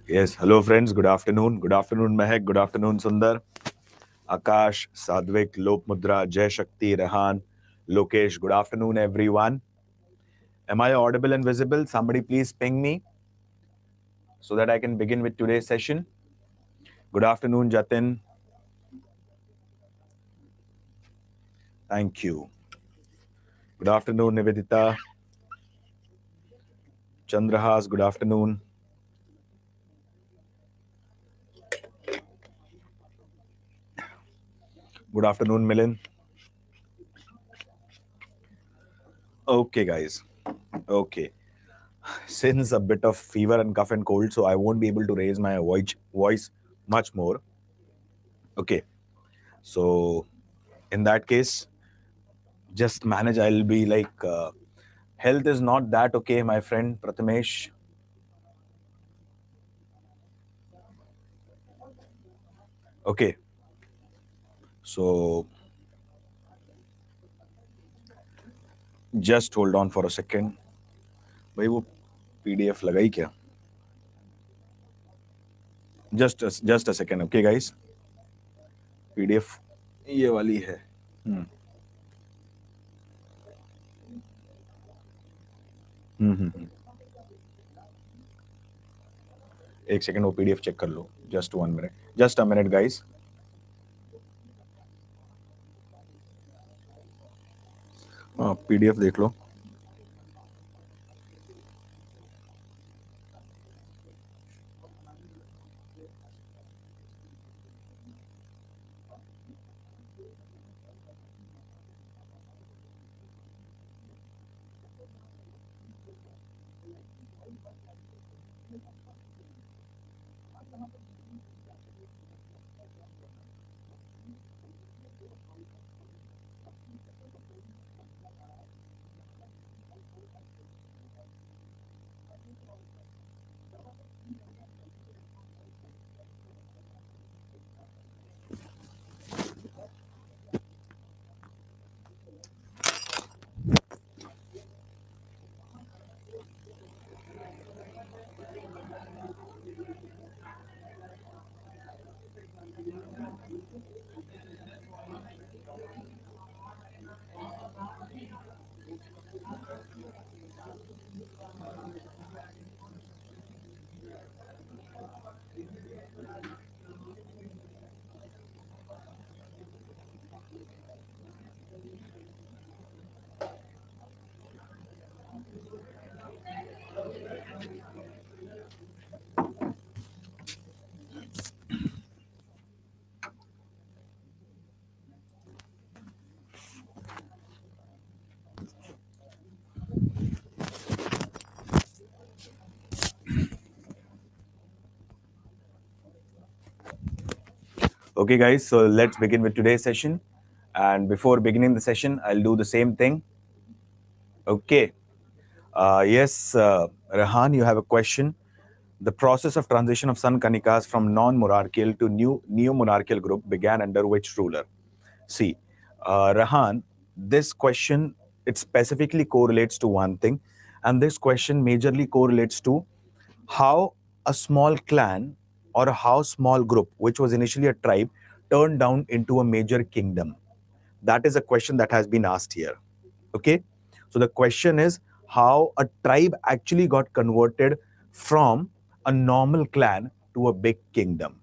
Yes, hello friends, good afternoon. Good afternoon, Mehak. Good afternoon, Sundar. Akash, Sadvik, Lopmudra, Jai Shakti, Rehan, Lokesh. Good afternoon, everyone. Am I audible and visible? Somebody please ping me so that I can begin with today's session. Good afternoon, Jatin. Thank you. Good afternoon, Nivedita. Chandrahas, good afternoon. Good afternoon, Milan. Okay, guys. Okay. Since a bit of fever and cough and cold, so I won't be able to raise my voice much more. Okay. So, in that case, just manage. I'll be like, health is not that okay, my friend Prathamesh. Okay. So, just hold on for a second. भाई वो PDF लगाई क्या? Just a second, okay, guys. PDF ये वाली है. एक second वो PDF check कर लो. Just 1 minute. Just a minute, guys. PDF देख लो. Okay, guys, so let's begin with today's session. And before beginning the session, I'll do the same thing. Okay. Yes, Rehan, you have a question. The process of transition of San Kanikas from non-monarchical to neo-monarchical group began under which ruler? See, Rehan, this question, it specifically correlates to one thing. And this question majorly correlates to how a small clan or how small group, which was initially a tribe, turned down into a major kingdom. That is a question that has been asked here. Okay. So the question is how a tribe actually got converted from a normal clan to a big kingdom.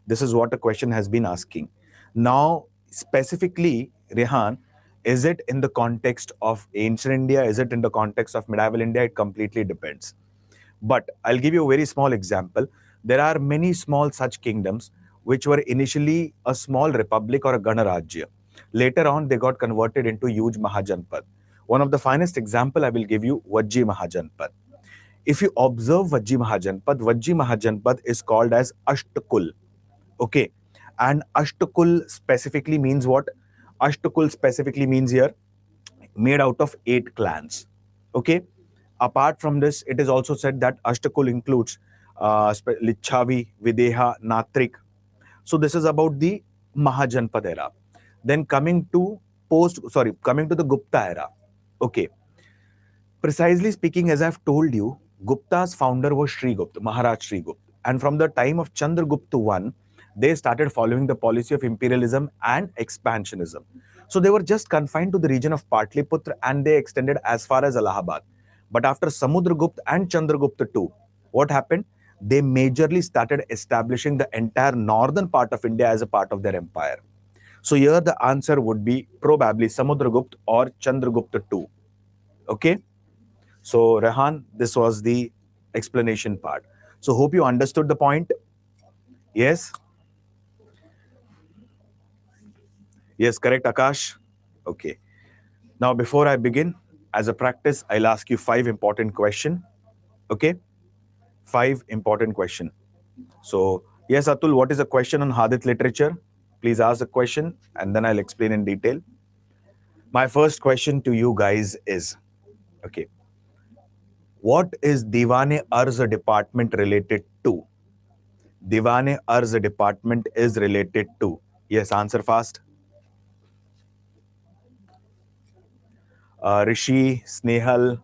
This is what the question has been asking. Now, specifically, Rehan, is it in the context of ancient India? Is it in the context of medieval India? It completely depends. But I'll give you a very small example. There are many small such kingdoms which were initially a small republic or a Ganarajya. Later on, they got converted into huge Mahajanpad. One of the finest example I will give you, Vajji Mahajanpad. If you observe Vajji Mahajanpad is called as Ashtakul. Okay. And Ashtakul specifically means what? Ashtakul specifically means here made out of 8 clans. Okay. Apart from this, it is also said that Ashtakul includes Lichavi, Videha, Natrik. So this is about the Mahajanpad era. Then coming to the Gupta era. Okay. Precisely speaking, as I've told you, Gupta's founder was Sri Gupta, Maharaj Sri Gupta. And from the time of Chandragupta I, they started following the policy of imperialism and expansionism. So they were just confined to the region of Patliputra and they extended as far as Allahabad. But after Samudragupta and Chandragupta II, what happened? They majorly started establishing the entire northern part of India as a part of their empire. So here the answer would be probably Samudragupta or Chandragupta II. Okay? So Rehan, this was the explanation part. So hope you understood the point. Yes? Yes, correct, Akash? Okay. Now, before I begin, as a practice, I'll ask you 5 important questions. Okay? 5 important questions. So, yes, Atul, what is a question on Hadith literature? Please ask the question and then I'll explain in detail. My first question to you guys is, okay, what is Diwane Arz department related to? Diwane Arz department is related to. Yes, answer fast. Rishi, Snehal,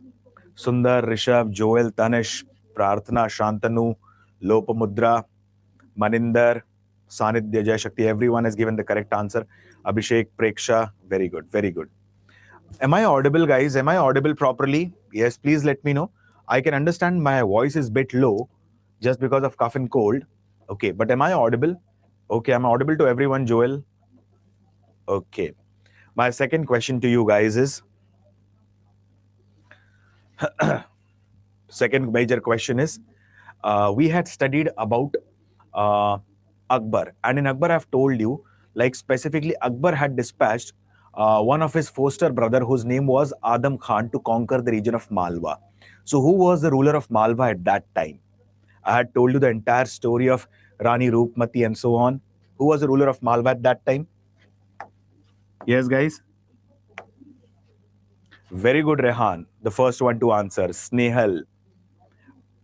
Sundar, Rishabh, Joel, Tanish, Prarthana, Shantanu, Lopamudra, Maninder, Sanidhya, Jai Shakti. Everyone has given the correct answer. Abhishek, Preksha, very good, very good. Am I audible, guys? Am I audible properly? Yes, please let me know. I can understand my voice is a bit low just because of cough and cold. Okay, but am I audible? Okay, I'm audible to everyone, Joel. Okay. My second question to you guys is, second major question is, we had studied about Akbar. And in Akbar, I've told you, like specifically, Akbar had dispatched one of his foster brother, whose name was Adam Khan, to conquer the region of Malwa. So who was the ruler of Malwa at that time? I had told you the entire story of Rani Roopmati and so on. Who was the ruler of Malwa at that time? Yes, guys? Very good, Rehan. The first one to answer. Snehal.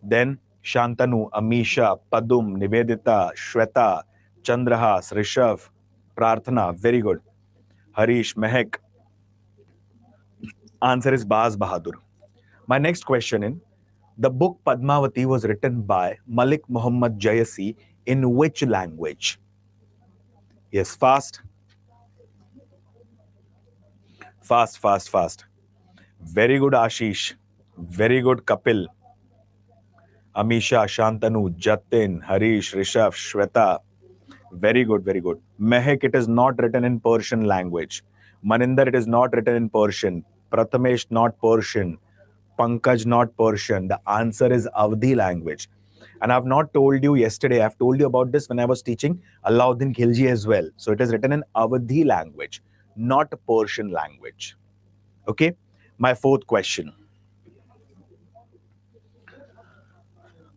Then Shantanu, Amisha, Padum, Nivedita, Shweta, Chandrahas, Rishav, Prarthana. Very good. Harish, Mehak. Answer is Baz Bahadur. My next question in the book Padmavati was written by Malik Muhammad Jayasi in which language? Yes, fast. Fast, fast, fast. Very good, Ashish. Very good, Kapil. Amisha, Shantanu, Jatin, Harish, Rishabh, Shweta. Very good, very good. Mehek, it is not written in Persian language. Maninder, it is not written in Persian. Prathamesh, not Persian. Pankaj, not Persian. The answer is Avdi language. And I've not told you yesterday, I've told you about this when I was teaching Alauddin Khilji as well. So it is written in Avdi language, not Persian language. Okay? My fourth question.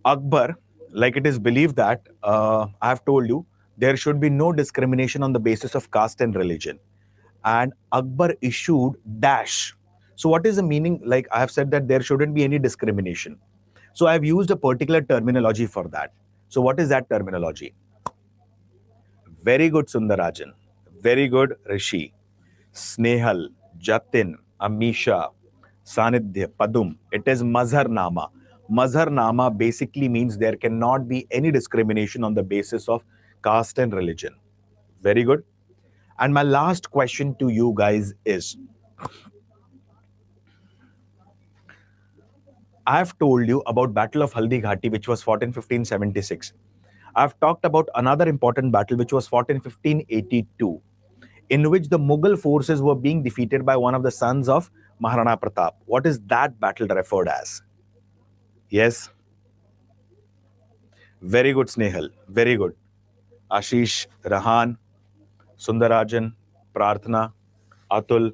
Akbar, like it is believed that, I have told you, there should be no discrimination on the basis of caste and religion. And Akbar issued dash. So what is the meaning? Like I have said that there shouldn't be any discrimination. So I've used a particular terminology for that. So what is that terminology? Very good, Sundarajan. Very good, Rishi. Snehal, Jatin, Amisha, Sanidhya, Padum. It is Mazharnama. Mazharnama basically means there cannot be any discrimination on the basis of caste and religion. Very good. And my last question to you guys is, I have told you about Battle of Haldi Ghati, which was fought in 1576. I've talked about another important battle which was fought in 1582, in which the Mughal forces were being defeated by one of the sons of Maharana Pratap. What is that battle referred as? Yes. Very good, Snehal. Very good. Ashish, Rahan, Sundarajan, Prarthana, Atul,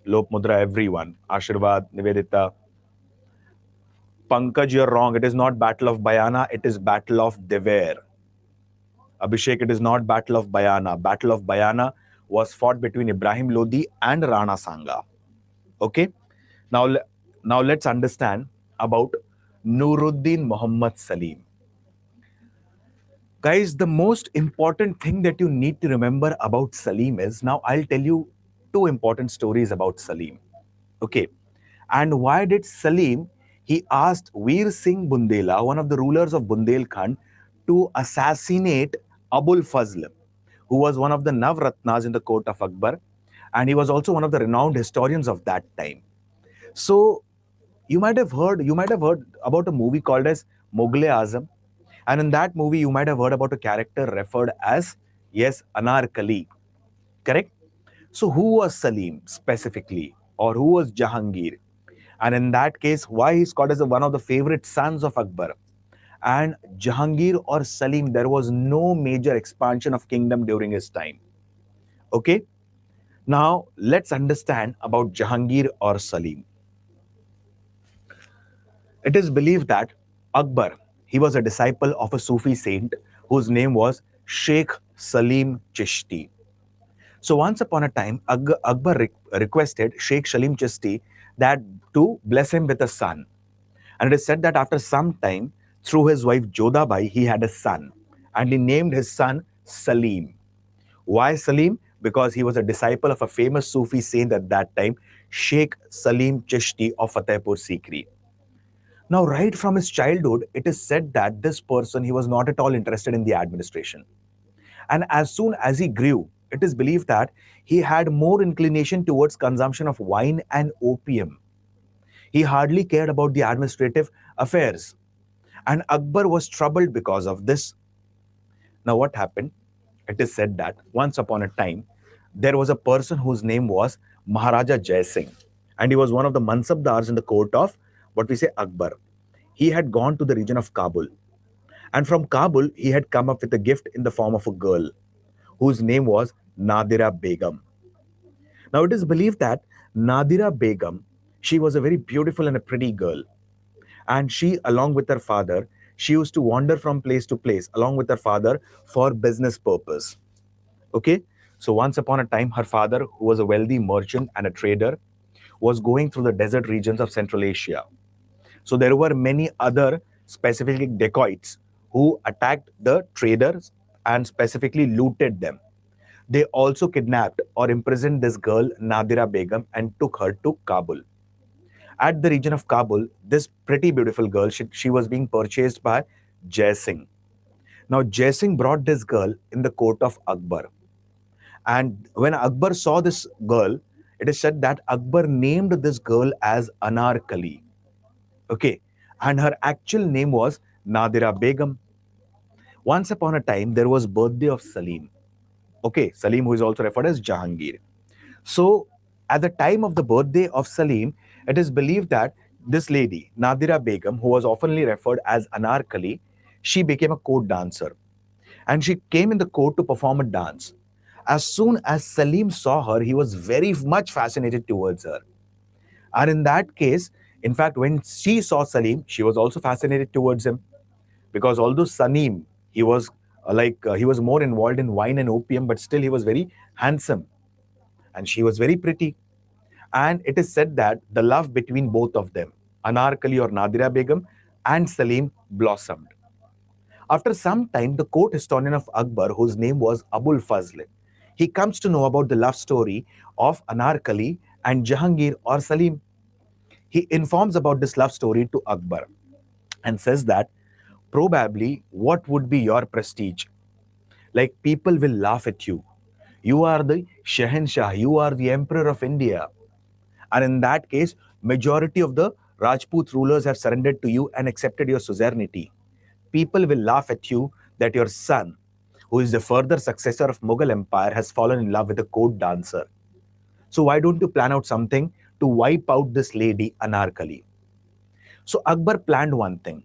Lopmudra, everyone. Ashirwad, Nivedita. Pankaj, you're wrong. It is not Battle of Bayana. It is Battle of Dever. Abhishek, it is not Battle of Bayana. Battle of Bayana was fought between Ibrahim Lodi and Rana Sanga. Okay? Now let's understand about Nuruddin Muhammad Salim. Guys, the most important thing that you need to remember about Salim is, now I'll tell you 2 important stories about Salim. Okay? And why did Salim he asked Veer Singh Bundela, one of the rulers of Bundelkhand, to assassinate Abul Fazl, who was one of the Navratnas in the court of Akbar, and he was also one of the renowned historians of that time. So you might have heard about a movie called as Mughal-e-Azam, and in that movie you might have heard about a character referred as, yes, Anarkali, correct? So who was Salim specifically, or who was Jahangir? And in that case, why he's called as one of the favorite sons of Akbar? And Jahangir or Salim, there was no major expansion of kingdom during his time. Okay, now let's understand about Jahangir or Salim. It is believed that Akbar, he was a disciple of a Sufi saint whose name was Sheikh Salim Chishti. So once upon a time, Akbar requested Sheikh Salim Chishti that to bless him with a son. And it is said that after some time, through his wife Jodabai, he had a son. And he named his son Salim. Why Salim? Because he was a disciple of a famous Sufi saint at that time, Sheikh Salim Chishti of Fatehpur Sikri. Now, right from his childhood, it is said that this person, he was not at all interested in the administration. And as soon as he grew, it is believed that he had more inclination towards consumption of wine and opium. He hardly cared about the administrative affairs. And Akbar was troubled because of this. Now, what happened? It is said that once upon a time, there was a person whose name was Maharaja Jai Singh. And he was one of the Mansabdars in the court of what we say Akbar. He had gone to the region of Kabul. And from Kabul, he had come up with a gift in the form of a girl whose name was Nadira Begum. Now, it is believed that Nadira Begum, she was a very beautiful and a pretty girl. And she, along with her father, she used to wander from place to place along with her father for business purpose. Okay? So once upon a time, her father, who was a wealthy merchant and a trader, was going through the desert regions of Central Asia. So there were many other specifically dacoits who attacked the traders and specifically looted them. They also kidnapped or imprisoned this girl, Nadira Begum, and took her to Kabul. At the region of Kabul, this pretty beautiful girl, she was being purchased by Jai Singh. Now, Jai Singh brought this girl in the court of Akbar. And when Akbar saw this girl, it is said that Akbar named this girl as Anarkali. Okay. And her actual name was Nadira Begum. Once upon a time, there was birthday of Salim. Okay, Salim, who is also referred as Jahangir. So, at the time of the birthday of Salim, it is believed that this lady, Nadira Begum, who was oftenly referred as Anarkali, she became a court dancer. And she came in the court to perform a dance. As soon as Salim saw her, he was very much fascinated towards her. And in that case, in fact, when she saw Salim, she was also fascinated towards him. Because although Salim, he was he was more involved in wine and opium, but still he was very handsome. And she was very pretty. And it is said that the love between both of them, Anarkali or Nadira Begum and Salim, blossomed. After some time, the court historian of Akbar, whose name was Abul Fazl, he comes to know about the love story of Anarkali and Jahangir or Salim. He informs about this love story to Akbar and says that probably what would be your prestige? Like people will laugh at you. You are the Shahenshah, you are the Emperor of India. And in that case, majority of the Rajput rulers have surrendered to you and accepted your suzerainty. People will laugh at you that your son, who is the further successor of Mughal Empire, has fallen in love with a court dancer. So why don't you plan out something to wipe out this lady Anarkali? So Akbar planned one thing.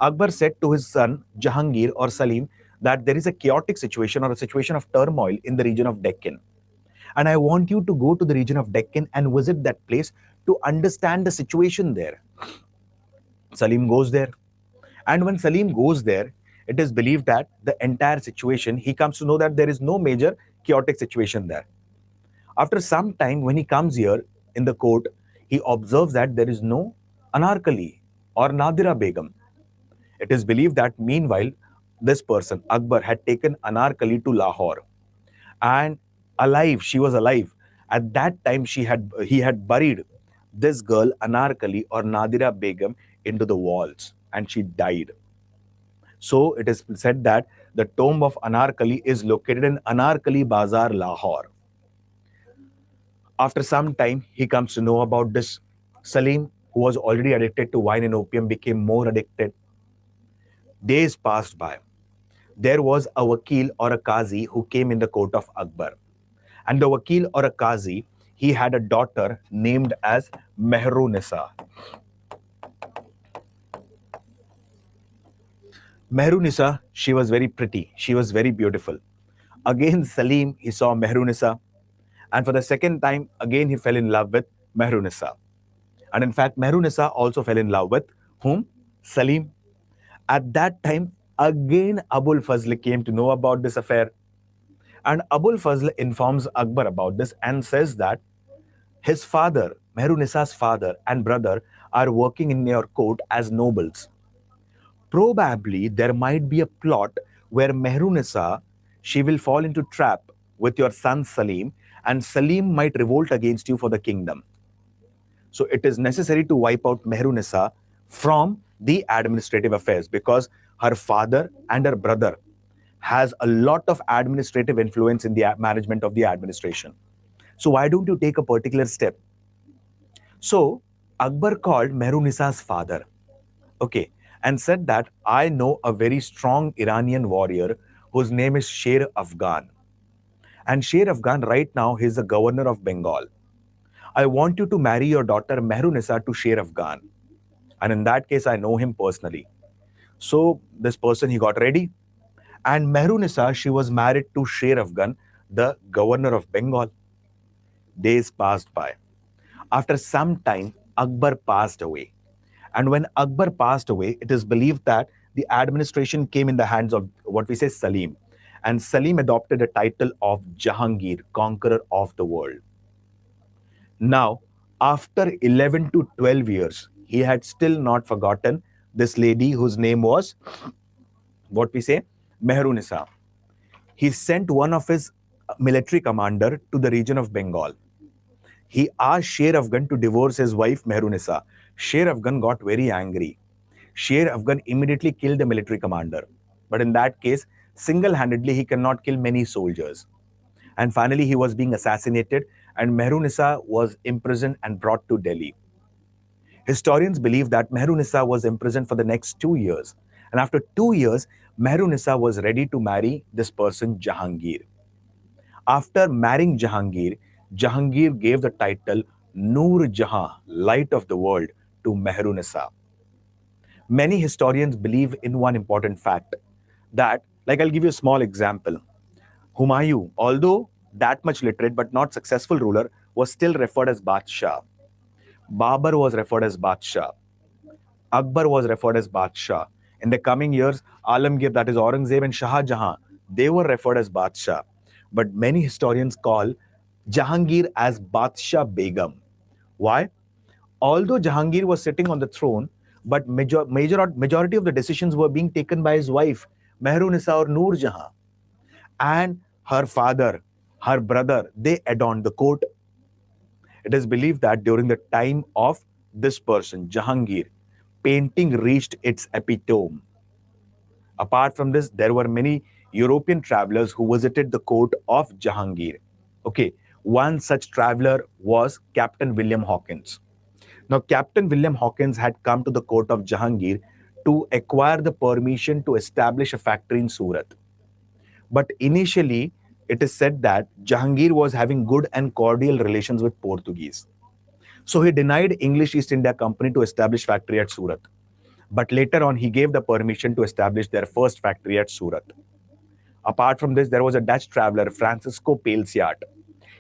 Akbar said to his son Jahangir or Salim that there is a chaotic situation or a situation of turmoil in the region of Deccan. And I want you to go to the region of Deccan and visit that place to understand the situation there. Salim goes there. And when Salim goes there, it is believed that the entire situation, he comes to know that there is no major chaotic situation there. After some time, when he comes here in the court, he observes that there is no Anarkali or Nadira Begum. It is believed that meanwhile, this person, Akbar, had taken Anarkali to Lahore. And alive, she was alive. At that time, he had buried this girl, Anarkali or Nadira Begum, into the walls and she died. So it is said that the tomb of Anarkali is located in Anarkali Bazaar, Lahore. After some time, he comes to know about this. Salim, who was already addicted to wine and opium, became more addicted. Days passed by. There was a wakil or a qazi who came in the court of Akbar. And the wakil or a qazi, he had a daughter named as Mehrunisa. Mehrunisa, she was very pretty. She was very beautiful. Again, Salim, he saw Mehrunisa. And for the second time, again, he fell in love with Mehrunisa. And in fact, Mehrunisa also fell in love with whom? Salim. At that time, again, Abul Fazl came to know about this affair. And Abul Fazl informs Akbar about this and says that his father, Mehrunisa's father and brother, are working in your court as nobles. Probably there might be a plot where Mehrunisa, she will fall into trap with your son Salim, and Salim might revolt against you for the kingdom. So it is necessary to wipe out Mehrunisa from the administrative affairs because her father and her brother has a lot of administrative influence in the management of the administration. So why don't you take a particular step? So Akbar called Mehrunisa's father, okay, and said that I know a very strong Iranian warrior whose name is Sher Afghan. And Sher Afghan right now he is the governor of Bengal. I want you to marry your daughter Mehrunisa to Sher Afghan. And in that case, I know him personally. So this person, he got ready. And Mehrunisa, she was married to Sher Afghan, the governor of Bengal. Days passed by. After some time, Akbar passed away. And when Akbar passed away, it is believed that the administration came in the hands of what we say Salim. And Salim adopted a title of Jahangir, conqueror of the world. Now, after 11 to 12 years, he had still not forgotten this lady whose name was, what we say, Mehrunisa. He sent one of his military commander to the region of Bengal. He asked Sher Afghan to divorce his wife Mehrunisa. Sher Afghan got very angry. Sher Afghan immediately killed the military commander. But in that case, single-handedly, he cannot kill many soldiers. And finally, he was being assassinated, and Mehrunisa was imprisoned and brought to Delhi. Historians believe that Mehrunisa was imprisoned for the next 2 years. And after 2 years, Mehrunisa was ready to marry this person, Jahangir. After marrying Jahangir, Jahangir gave the title Noor Jahan, light of the world, to Mehrunisa. Many historians believe in one important fact that, like I'll give you a small example. Humayun, although that much literate but not successful ruler, was still referred as Badshah. Babur was referred as Badshah. Akbar was referred as Badshah. In the coming years, Alamgir, that is Aurangzeb, and Shah Jahan, they were referred as Badshah. But many historians call Jahangir as Badshah Begum. Why? Although Jahangir was sitting on the throne, but majority of the decisions were being taken by his wife, Mehrunisa or Noor Jahan. And her father, her brother, they adorned the court. It is believed that during the time of this person, Jahangir, painting reached its epitome. Apart from this, there were many European travelers who visited the court of Jahangir. Okay, one such traveler was Captain William Hawkins. Now, Captain William Hawkins had come to the court of Jahangir to acquire the permission to establish a factory in Surat. But initially, it is said that Jahangir was having good and cordial relations with Portuguese. So he denied English East India Company to establish factory at Surat. But later on, he gave the permission to establish their first factory at Surat. Apart from this, there was a Dutch traveler, Francisco Pelsiat.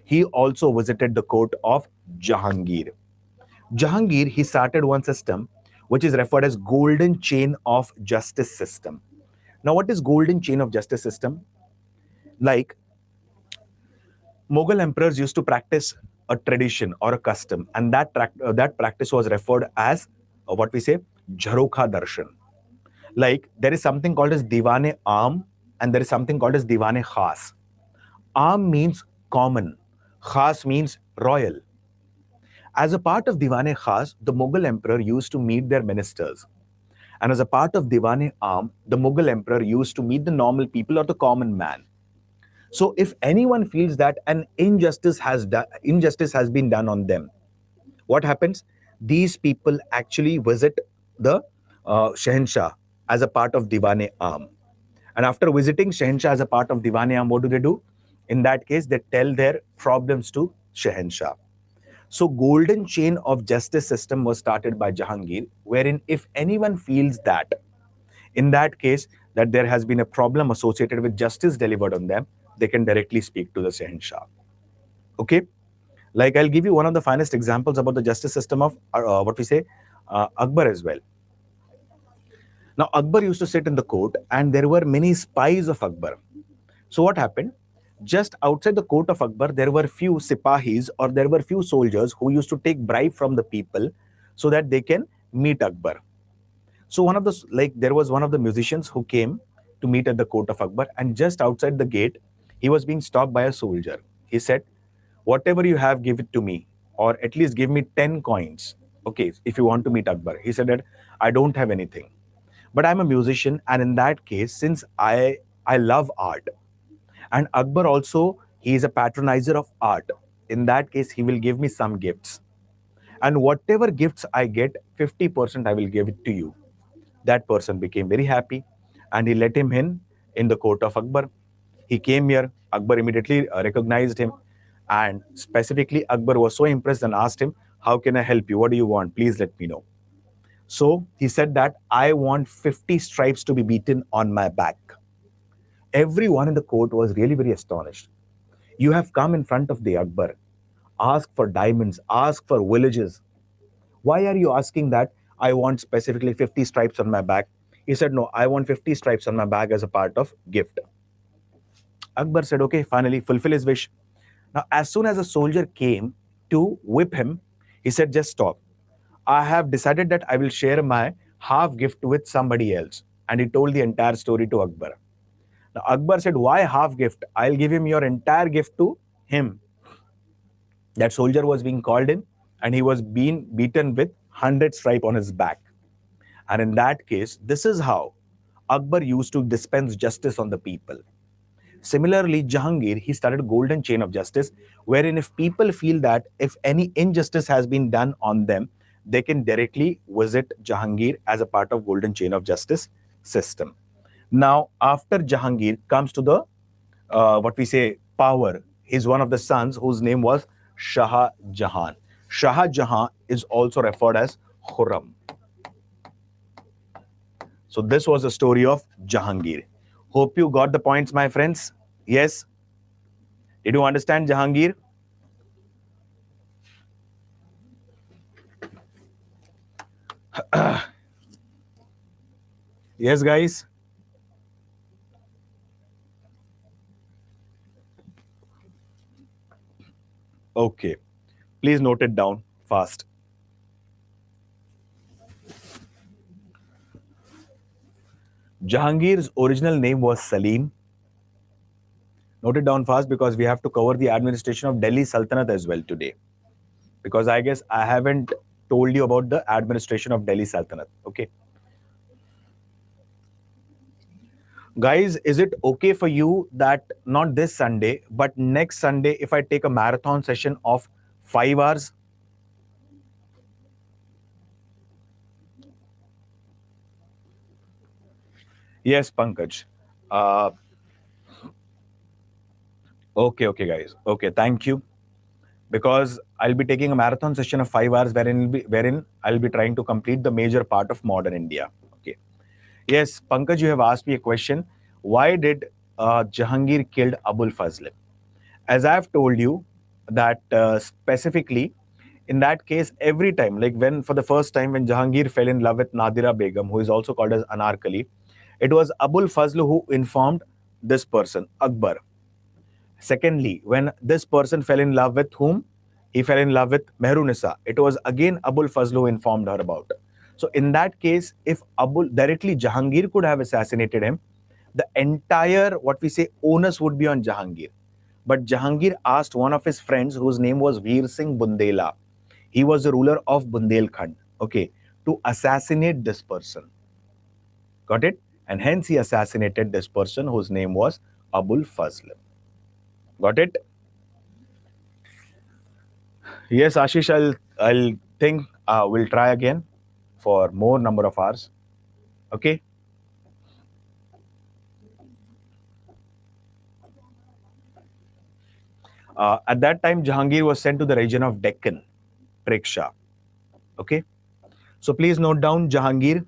He also visited the court of Jahangir. Jahangir, he started one system which is referred as golden chain of justice system. Now, what is golden chain of justice system? Like, Mughal emperors used to practice a tradition or a custom, and that practice was referred as what we say Jharokha Darshan. Like, there is something called as Diwane Aam and there is something called as Diwane Khas. Aam means common, Khas means royal. As a part of Diwan-e Khas, the Mughal emperor used to meet their ministers. And as a part of Diwan-e-Aam, the Mughal emperor used to meet the normal people or the common man. So if anyone feels that an injustice has been done on them, what happens? These people actually visit the Shahenshah as a part of Diwan-e-Aam. And after visiting Shahenshah as a part of Diwan-e-Aam, what do? In that case, they tell their problems to Shahenshah. So golden chain of justice system was started by Jahangir, wherein if anyone feels that, in that case, that there has been a problem associated with justice delivered on them, they can directly speak to the Shahenshah. Okay? Like I'll give you one of the finest examples about the justice system of Akbar as well. Now Akbar used to sit in the court and there were many spies of Akbar. So what happened? Just outside the court of Akbar, there were few sipahis or there were few soldiers who used to take bribe from the people so that they can meet Akbar. So there was one of the musicians who came to meet at the court of Akbar, and just outside the gate, he was being stopped by a soldier. He said, "Whatever you have, give it to me, or at least give me 10 coins. Okay, if you want to meet Akbar." He said that I don't have anything, but I'm a musician, and in that case, since I love art, and Akbar also, he is a patronizer of art. In that case, he will give me some gifts. And whatever gifts I get, 50% I will give it to you. That person became very happy and he let him in the court of Akbar. He came here. Akbar immediately recognized him. And specifically, Akbar was so impressed and asked him, "How can I help you? What do you want? Please let me know." So he said that, "I want 50 stripes to be beaten on my back." Everyone in the court was really very astonished. You have come in front of the Akbar, ask for diamonds, ask for villages. Why are you asking that? I want specifically 50 stripes on my back. He said, "No, I want 50 stripes on my back as a part of gift." Akbar said, "Okay, finally, fulfill his wish." Now, as soon as a soldier came to whip him, he said, "Just stop. I have decided that I will share my half gift with somebody else." And he told the entire story to Akbar. Now, Akbar said, "Why half gift? I'll give him your entire gift to him." That soldier was being called in and he was being beaten with 100 stripes on his back. And in that case, this is how Akbar used to dispense justice on the people. Similarly, Jahangir, he started a golden chain of justice, wherein if people feel that if any injustice has been done on them, they can directly visit Jahangir as a part of golden chain of justice system. Now, after Jahangir comes to the, power. He's one of the sons whose name was Shah Jahan. Shah Jahan is also referred as Khurram. So this was the story of Jahangir. Hope you got the points, my friends. Yes? Did you understand Jahangir? Yes, guys? Okay. Please note it down fast. Jahangir's original name was Salim. Note it down fast because we have to cover the administration of Delhi Sultanate as well today. Because I guess I haven't told you about the administration of Delhi Sultanate. Okay. Guys, is it okay for you that not this Sunday, but next Sunday, if I take a marathon session of 5 hours? Yes, Pankaj. Okay, guys. Okay, thank you. Because I'll be taking a marathon session of 5 hours wherein I'll be trying to complete the major part of modern India. Okay. Yes, Pankaj, you have asked me a question. Why did Jahangir killed Abul Fazl? As I've told you that specifically, in that case, every time, like when for the first time when Jahangir fell in love with Nadira Begum, who is also called as Anarkali, it was Abul Fazl who informed this person, Akbar. Secondly, when this person fell in love with whom? He fell in love with Mehrunisa. It was again Abul Fazl who informed her about. So in that case, if directly Jahangir could have assassinated him, the entire, onus would be on Jahangir. But Jahangir asked one of his friends, whose name was Veer Singh Bundela. He was the ruler of Bundelkhand, okay, to assassinate this person. Got it? And hence he assassinated this person whose name was Abul Fazl. Got it? Yes, Ashish, I'll think we'll try again for more number of hours. Okay. At that time, Jahangir was sent to the region of Deccan, Preksha. Okay. So please note down Jahangir.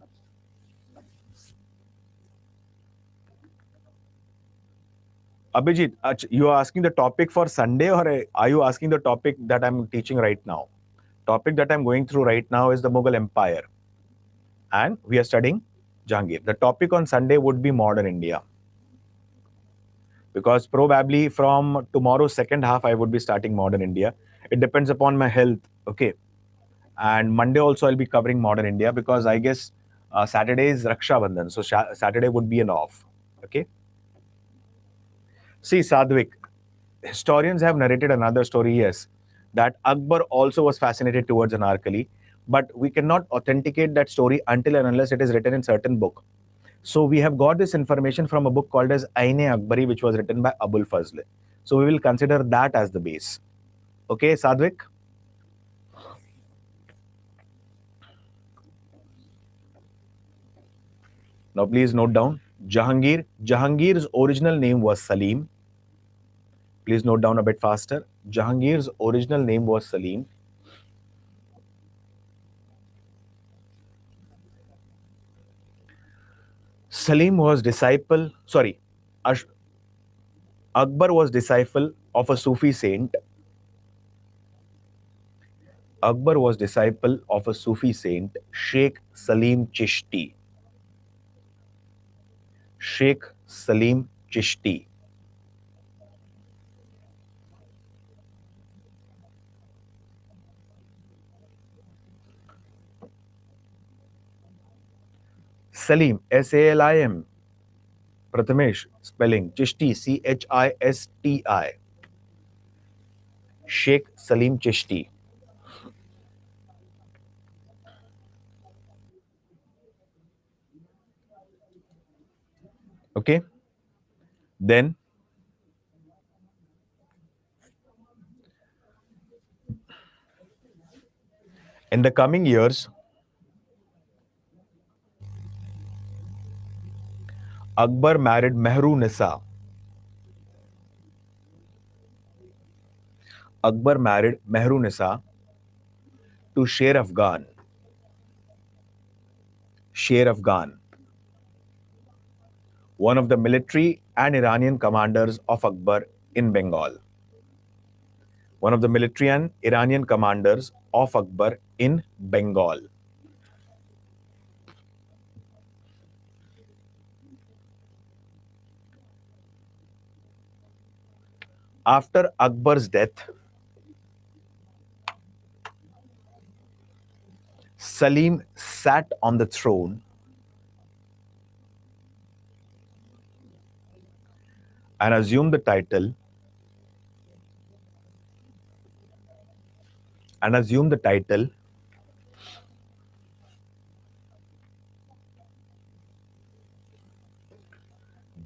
Abhijit, you are asking the topic for Sunday, or are you asking the topic that I'm teaching right now? Topic that I'm going through right now is the Mughal Empire, and we are studying Jahangir. The topic on Sunday would be modern India, because probably from tomorrow's second half I would be starting modern India. It depends upon my health. Okay. And Monday also I'll be covering modern India, because I guess Saturday is Raksha Bandhan, so Saturday would be an off. Okay. See, Sadhvik, historians have narrated another story, yes, that Akbar also was fascinated towards Anarkali, but we cannot authenticate that story until and unless it is written in certain book. So we have got this information from a book called as Aine Akbari, which was written by Abul Fazl. So we will consider that as the base. Okay, Sadhvik? Now please note down Jahangir. Jahangir's original name was Salim. Please note down a bit faster. Jahangir's original name was Salim. Salim was disciple, sorry, Akbar was disciple of a Sufi saint. Akbar was disciple of a Sufi saint, Sheikh Salim Chishti. Sheikh Salim Chishti. Salim, Salim. Prathamesh, spelling Chishti, Chisti. Sheikh Salim Chishti. Okay. Then, in the coming years, Akbar married Mehru Nisa. Akbar married Mehru Nisa to Sher Afghan. Sher Afghan, one of the military and Iranian commanders of Akbar in Bengal. One of the military and Iranian commanders of Akbar in Bengal. After Akbar's death, Salim sat on the throne and assumed the title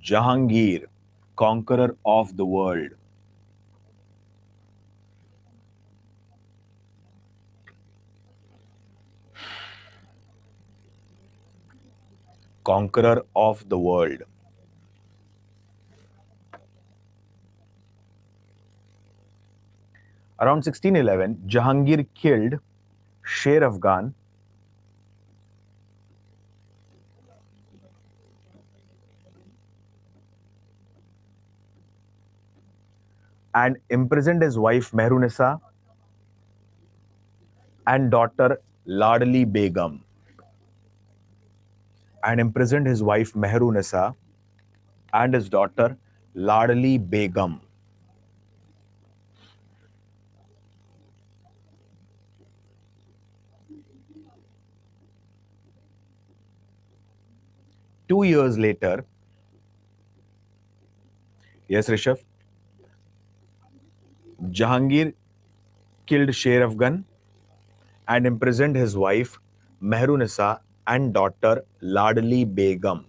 Jahangir, conqueror of the world. Conqueror of the world. Around 1611, Jahangir killed Sher Afghan and imprisoned his wife Mehrunisa and daughter Ladli Begum. And imprisoned his wife Mehrunisa and his daughter Ladli Begum. Two years later, yes, Rishabh, Jahangir killed Sher Afghan and imprisoned his wife Mehrunisa and daughter Ladli Begum.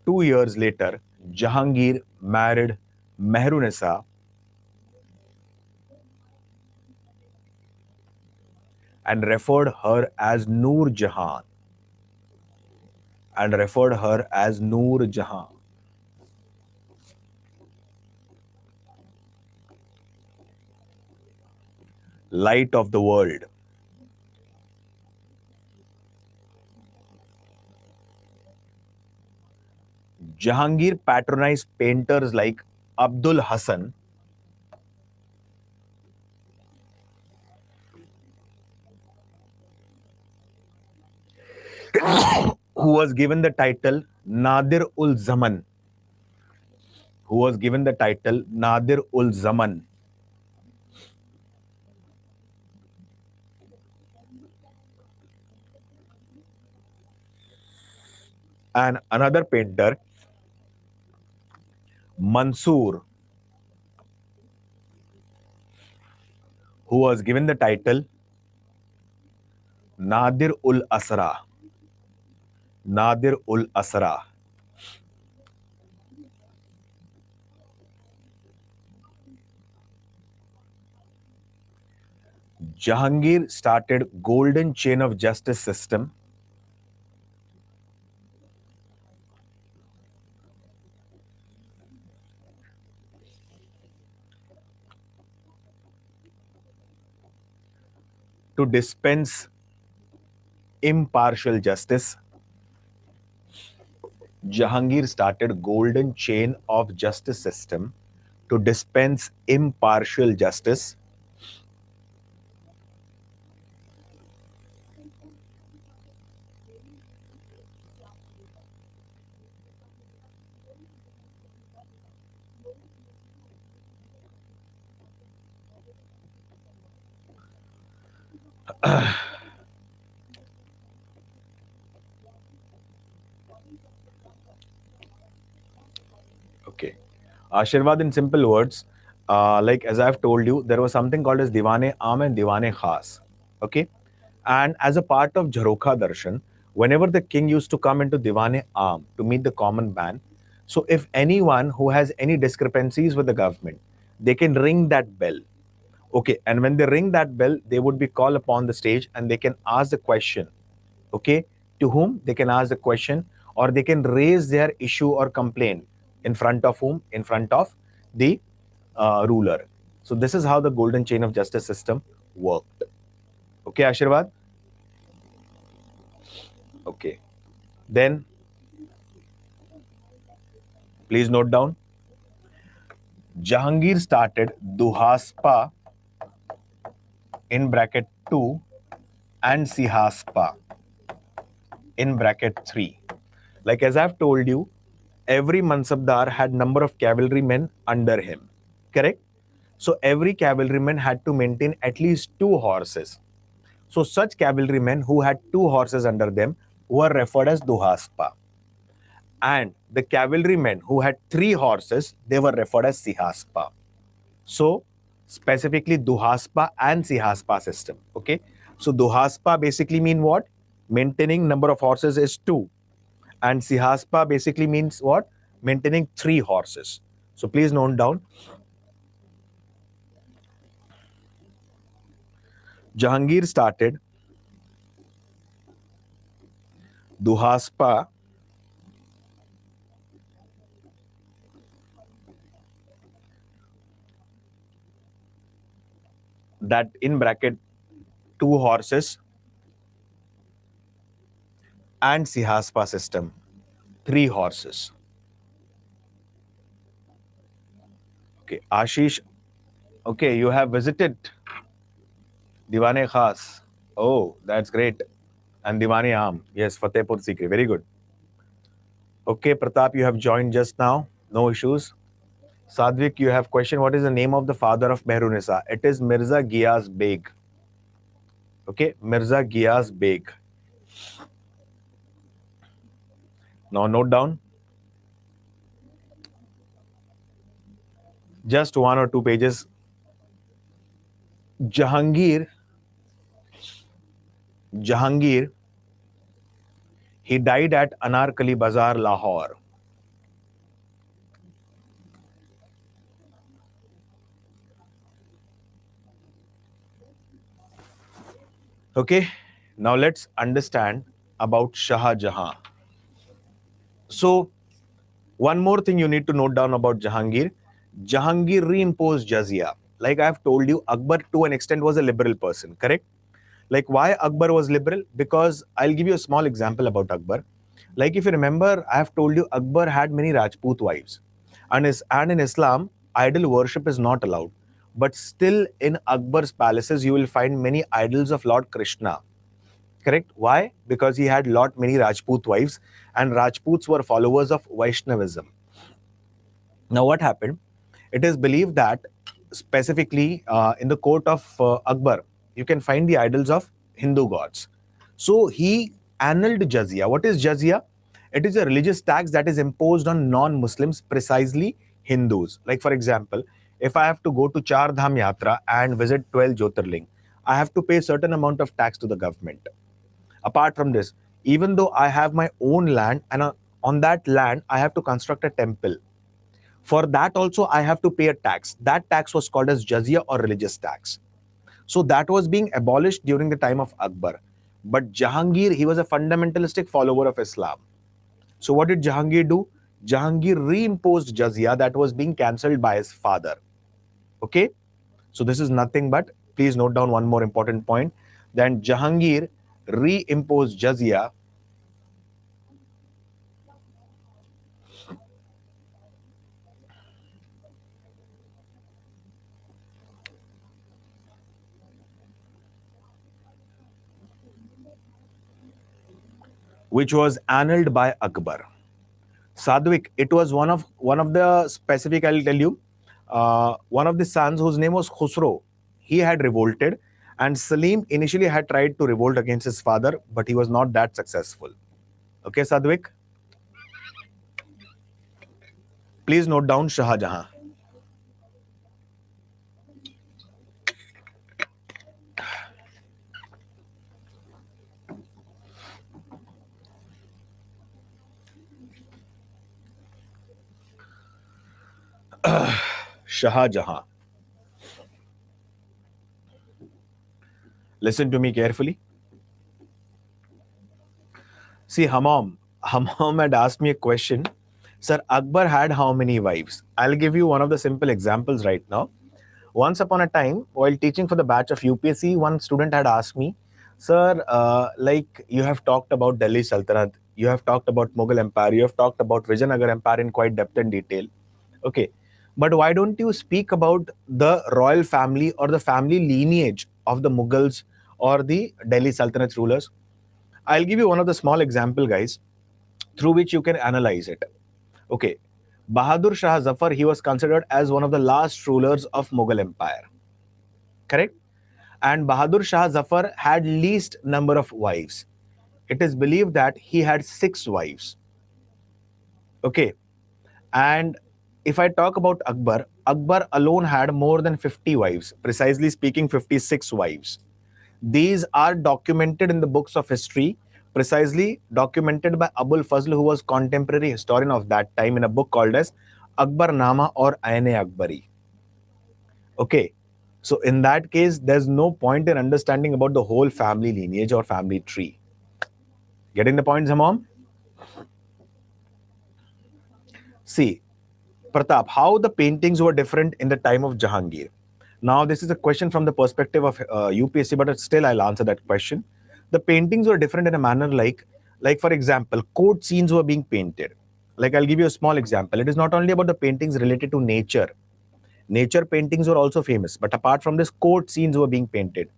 2 years later, Jahangir married Mehrunisa and referred her as Noor Jahan. And referred her as Noor Jahan. Light of the world. Jahangir patronized painters like Abdul Hassan, who was given the title Nadir ul Zaman. Who was given the title Nadir ul Zaman. And another painter, Mansoor, who was given the title Nadir ul Asra. Nadir ul Asra. Jahangir started golden chain of justice system to dispense impartial justice. Jahangir started golden chain of justice system to dispense impartial justice. Okay. Ashirwad, in simple words, like as I've told you, there was something called as Diwane Aam and Diwane Khas. Okay. And as a part of Jharokha Darshan, whenever the king used to come into Diwane Aam to meet the common man, so if anyone who has any discrepancies with the government, they can ring that bell. Okay. And when they ring that bell, they would be called upon the stage and they can ask the question. Okay. To whom they can ask the question, or they can raise their issue or complaint in front of whom? In front of the ruler. So this is how the golden chain of justice system worked. Okay, Ashirwad? Okay. Then please note down. Jahangir started Duhaspa in bracket 2 and Sihaspa in bracket 3. Like as I've told you, every Mansabdar had number of cavalrymen under him. Correct? So every cavalryman had to maintain at least 2 horses. So such cavalrymen who had 2 horses under them were referred as Duhaspa. And the cavalrymen who had 3 horses, they were referred as Sihaspa. So specifically Duhaspa and Sihaspa system. Okay. So Duhaspa basically mean what? Maintaining number of horses is 2. And Sihaspa basically means what? Maintaining 3 horses. So please note down. Jahangir started Duhaspa that in bracket 2 horses and Sihaspa system 3 horses. Okay, Ashish. Okay, you have visited Diwane Khas. Oh, that's great. And Diwane Aam. Yes, Fatehpur Sikri. Very good. Okay, Pratap, you have joined just now. No issues. Sadvik, you have question. What is the name of the father of Mehrunisa? It is Mirza Giyas Beg. Okay, Mirza Giyas Beg. Now note down. Just 1 or 2 pages. Jahangir, he died at Anarkali Bazaar, Lahore. Okay, now let's understand about Shah Jahan. So, one more thing you need to note down about Jahangir. Jahangir reimposed jizya. Like I have told you, Akbar to an extent was a liberal person, correct? Like why Akbar was liberal? Because I'll give you a small example about Akbar. Like if you remember, I have told you Akbar had many Rajput wives. And in Islam, idol worship is not allowed. But still in Akbar's palaces, you will find many idols of Lord Krishna. Correct? Why? Because he had lot many Rajput wives, and Rajputs were followers of Vaishnavism. Now, what happened? It is believed that specifically in the court of Akbar, you can find the idols of Hindu gods. So he annulled jizya. What is jizya? It is a religious tax that is imposed on non-Muslims, precisely Hindus. Like for example, if I have to go to Char Dham Yatra and visit 12 Jyotirling, I have to pay a certain amount of tax to the government. Apart from this, even though I have my own land and on that land I have to construct a temple, for that also I have to pay a tax. That tax was called as jizya or religious tax. So that was being abolished during the time of Akbar. But Jahangir, he was a fundamentalistic follower of Islam. So what did Jahangir do? Jahangir reimposed jizya that was being cancelled by his father. Okay? So this is nothing but, please note down one more important point. Then Jahangir reimposed jizya which was annulled by Akbar. Sadhvik, it was one of the specific. I'll tell you, one of the sons whose name was Khusro. He had revolted, and Salim initially had tried to revolt against his father, but he was not that successful. Okay, Sadhvik, please note down Shah Jahan. Shah Jahan. Listen to me carefully. See, Hammam had asked me a question. Sir, Akbar had how many wives? I'll give you one of the simple examples right now. Once upon a time, while teaching for the batch of UPSC, one student had asked me, Sir, like you have talked about Delhi Sultanate, you have talked about Mughal Empire, you have talked about Vijayanagar Empire in quite depth and detail. Okay. But why don't you speak about the royal family or the family lineage of the Mughals or the Delhi Sultanate rulers? I'll give you one of the small example, guys, through which you can analyze it. Okay. Bahadur Shah Zafar, he was considered as one of the last rulers of Mughal Empire. Correct? And Bahadur Shah Zafar had least number of wives. It is believed that he had 6 wives. Okay. And if I talk about Akbar, Akbar alone had more than 50 wives, precisely speaking 56 wives. These are documented in the books of history, precisely documented by Abul Fazl, who was contemporary historian of that time, in a book called as Akbar Nama or Aine Akbari. Okay, so in that case, there's no point in understanding about the whole family lineage or family tree. Getting the point, Zamom? See, Pratap, how the paintings were different in the time of Jahangir. Now, this is a question from the perspective of UPSC, but still I'll answer that question. The paintings were different in a manner like for example, court scenes were being painted. Like I'll give you a small example. It is not only about the paintings related to nature. Nature paintings were also famous, but apart from this, court scenes were being painted.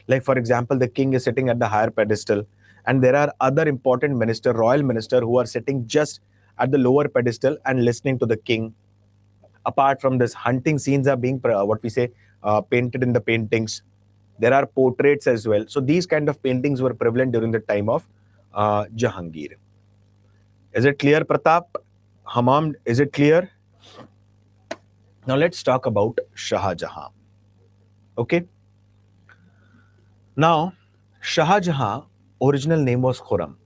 Like for example, the king is sitting at the higher pedestal, and there are other important minister, royal minister, who are sitting just at the lower pedestal and listening to the king. Apart from this, hunting scenes are being painted in the paintings. There are portraits as well. So these kind of paintings were prevalent during the time of Jahangir. Is it clear, Pratap? Hammam, is it clear? Now let's talk about Shah Jahan. Okay. Now, Shah Jahan original name was Khurram,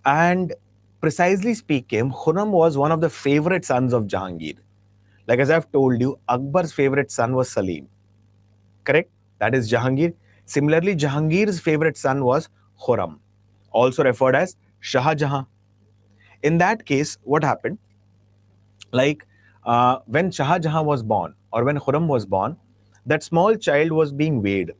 and precisely speaking, Khurram was one of the favorite sons of Jahangir. Like as I've told you, Akbar's favorite son was Salim. Correct? That is Jahangir. Similarly, Jahangir's favorite son was Khurram, also referred as Shah Jahan. In that case, what happened? Like when Shah Jahan was born or when Khurram was born, that small child was being weighed.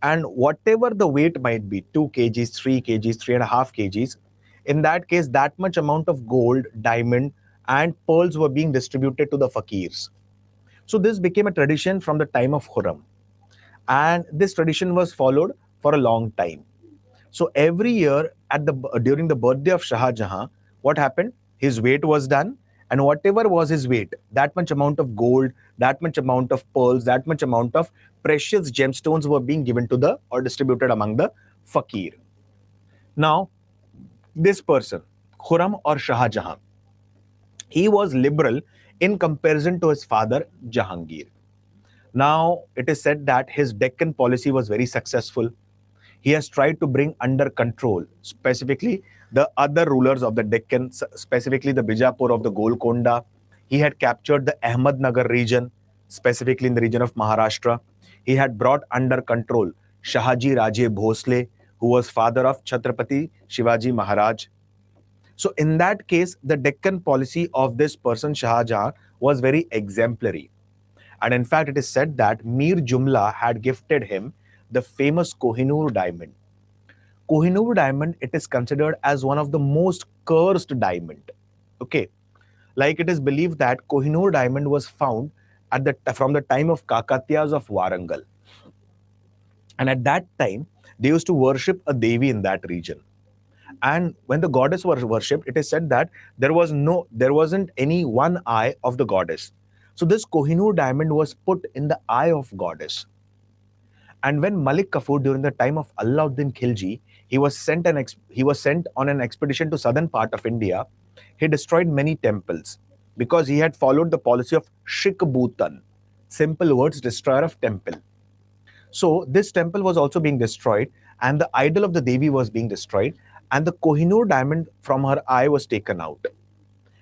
And whatever the weight might be, 2 kgs, 3 kgs, 3.5 kgs, in that case, that much amount of gold, diamond, and pearls were being distributed to the fakirs. So this became a tradition from the time of Khurram. And this tradition was followed for a long time. So every year at the during the birthday of Shah Jahan, what happened? His weight was done, and whatever was his weight, that much amount of gold, that much amount of pearls, that much amount of precious gemstones were being given to the or distributed among the fakir. Now, this person, Khurram or Shah Jahan, he was liberal in comparison to his father Jahangir. Now, it is said that his Deccan policy was very successful. He has tried to bring under control, specifically the other rulers of the Deccan, specifically the Bijapur of the Golconda. He had captured the Ahmednagar region, specifically in the region of Maharashtra. He had brought under control Shahaji Raje Bhosle, who was father of Chhatrapati Shivaji Maharaj. So in that case, the Deccan policy of this person, Shah Jahan, was very exemplary. And in fact, it is said that Mir Jumla had gifted him the famous Kohinoor diamond. Kohinoor diamond, it is considered as one of the most cursed diamond. Okay. Like it is believed that Kohinoor diamond was found from the time of Kakatiyas of Warangal. And at that time, they used to worship a Devi in that region. And when the goddess was worshipped, it is said that there wasn't any one eye of the goddess. So this Kohinoor diamond was put in the eye of goddess. And when Malik Kafur, during the time of Alauddin Khilji, he was sent on an expedition to southern part of India. He destroyed many temples because he had followed the policy of Shik Bhutan. Simple words, destroyer of temple. So this temple was also being destroyed, and the idol of the Devi was being destroyed, and the Kohinoor diamond from her eye was taken out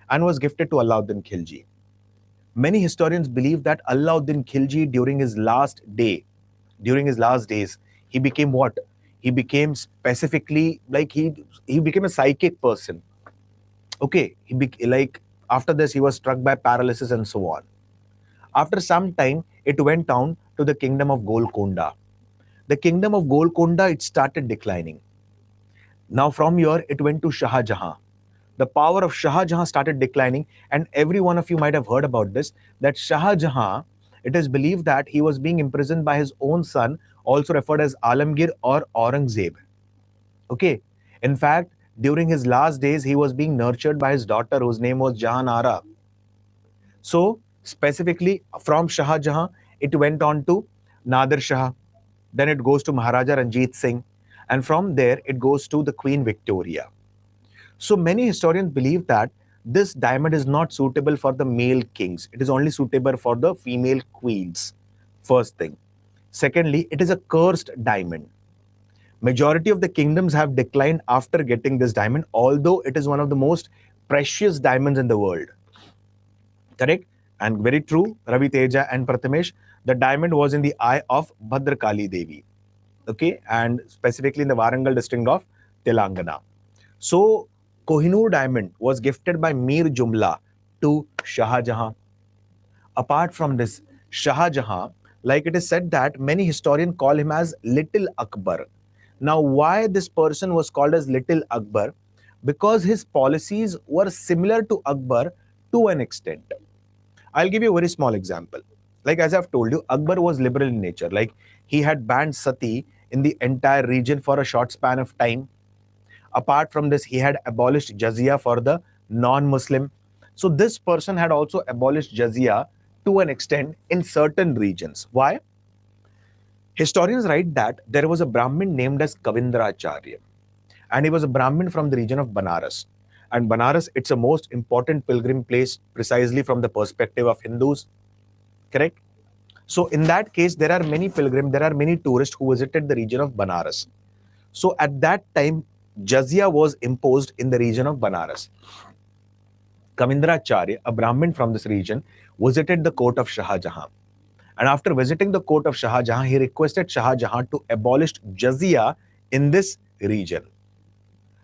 and was gifted to Alauddin Khilji. Many historians believe that Alauddin Khilji, during his last days, he became what? He became specifically like he became a psychic person. Okay, like after this he was struck by paralysis and so on. After some time, it went down to the kingdom of Golconda. The kingdom of Golconda, it started declining. Now from here, it went to Shah Jahan. The power of Shah Jahan started declining, and every one of you might have heard about this, that Shah Jahan, it is believed that he was being imprisoned by his own son, also referred as Alamgir or Aurangzeb. Okay. In fact, during his last days, he was being nurtured by his daughter, whose name was Jahanara. So, specifically from Shah Jahan, it went on to Nadir Shah. Then it goes to Maharaja Ranjit Singh. And from there, it goes to the Queen Victoria. So many historians believe that this diamond is not suitable for the male kings. It is only suitable for the female queens. First thing. Secondly, it is a cursed diamond. Majority of the kingdoms have declined after getting this diamond, although it is one of the most precious diamonds in the world. Correct? And very true, Ravi Teja and Prathamesh, the diamond was in the eye of Bhadrakali Devi. Okay, and specifically in the Warangal district of Telangana. So, Kohinoor diamond was gifted by Mir Jumla to Shah Jahan. Apart from this, Shah Jahan, like it is said that many historians call him as Little Akbar. Now, why this person was called as Little Akbar? Because his policies were similar to Akbar to an extent. I'll give you a very small example. Like as I've told you, Akbar was liberal in nature. Like he had banned sati in the entire region for a short span of time. Apart from this, he had abolished jizya for the non-Muslim. So this person had also abolished jizya to an extent in certain regions. Why? Historians write that there was a Brahmin named as Kavindracharya, and he was a Brahmin from the region of Banaras. And Banaras, it's a most important pilgrim place precisely from the perspective of Hindus. Correct? So in that case, there are many pilgrims, there are many tourists who visited the region of Banaras. So at that time, jizya was imposed in the region of Banaras. Kavindracharya, a Brahmin from this region, visited the court of Shah Jahan. And after visiting the court of Shah Jahan, he requested Shah Jahan to abolish jizya in this region.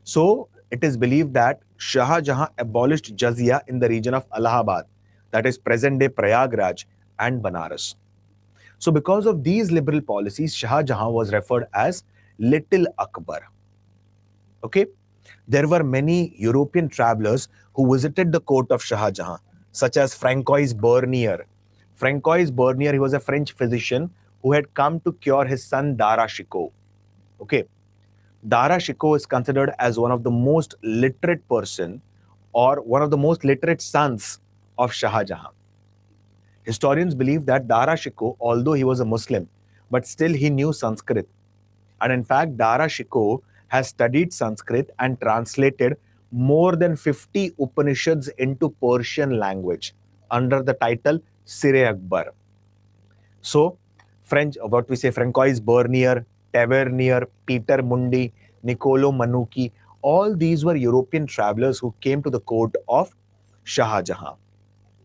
So it is believed that Shah Jahan abolished jizya in the region of Allahabad, that is present day Prayagraj and Banaras. So because of these liberal policies, Shah Jahan was referred as Little Akbar. Okay. There were many European travelers who visited the court of Shah Jahan, such as Francois Bernier. Francois Bernier, he was a French physician who had come to cure his son Dara Shikoh. Okay. Dara Shikoh is considered as one of the most literate person or one of the most literate sons of Shah Jahan. Historians believe that Dara Shikoh, although he was a Muslim, but still he knew Sanskrit. And in fact, Dara Shikoh has studied Sanskrit and translated more than 50 Upanishads into Persian language under the title Sire Akbar. So, French, what we say, Francois Bernier, Tavernier, Peter Mundi, Niccolo Manucci, all these were European travelers who came to the court of Shah Jahan.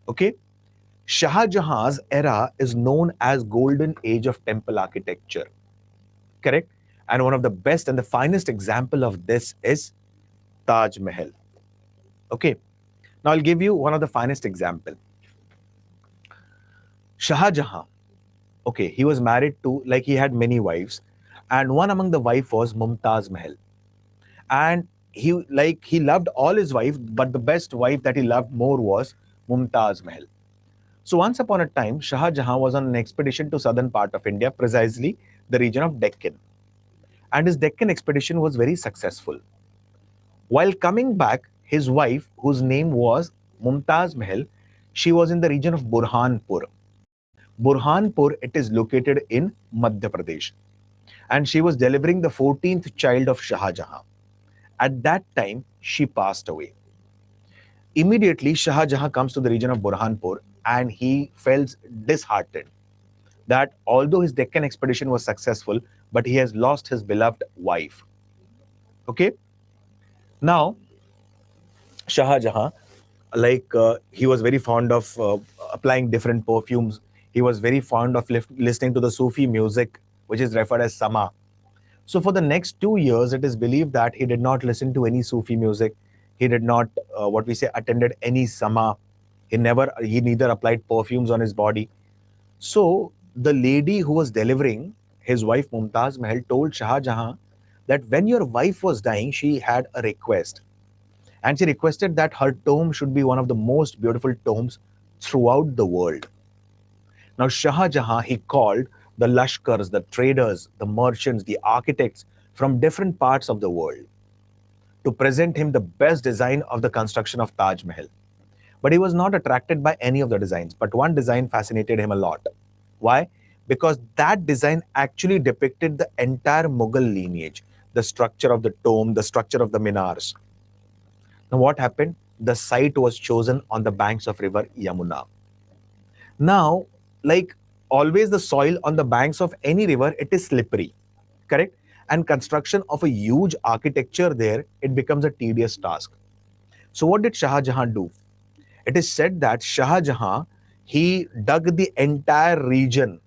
Okay? Shah Jahan's era is known as Golden Age of Temple Architecture. Correct? And one of the best and the finest example of this is Taj Mahal. Okay. Now I'll give you one of the finest example. Shah Jahan. Okay, he was married to, like he had many wives, and one among the wife was Mumtaz Mahal. And he loved all his wives, but the best wife that he loved more was Mumtaz Mahal. So once upon a time, Shah Jahan was on an expedition to southern part of India, precisely the region of Deccan. And his Deccan expedition was very successful. While coming back, his wife, whose name was Mumtaz Mahal, she was in the region of Burhanpur. Burhanpur, it is located in Madhya Pradesh. And she was delivering the 14th child of Shah Jahan. At that time, she passed away. Immediately, Shah Jahan comes to the region of Burhanpur and he felt disheartened that although his Deccan expedition was successful, but he has lost his beloved wife. Okay? Now, Shah Jahan, he was very fond of applying different perfumes. He was very fond of listening to the Sufi music, which is referred as Sama. So for the next 2 years, it is believed that he did not listen to any Sufi music. He did not, attended any Sama. He neither applied perfumes on his body. So the lady who was delivering, his wife Mumtaz Mahal, told Shah Jahan that when your wife was dying, she had a request. And she requested that her tomb should be one of the most beautiful tombs throughout the world. Now, Shah Jahan, he called the Lashkars, the traders, the merchants, the architects from different parts of the world to present him the best design of the construction of Taj Mahal. But he was not attracted by any of the designs. But one design fascinated him a lot. Why? Because that design actually depicted the entire Mughal lineage, the structure of the tomb, the structure of the minars. Now, what happened? The site was chosen on the banks of river Yamuna. Now, like always, the soil on the banks of any river, it is slippery, correct? And construction of a huge architecture there, it becomes a tedious task. So what did Shah Jahan do? It is said that Shah Jahan, he dug the entire region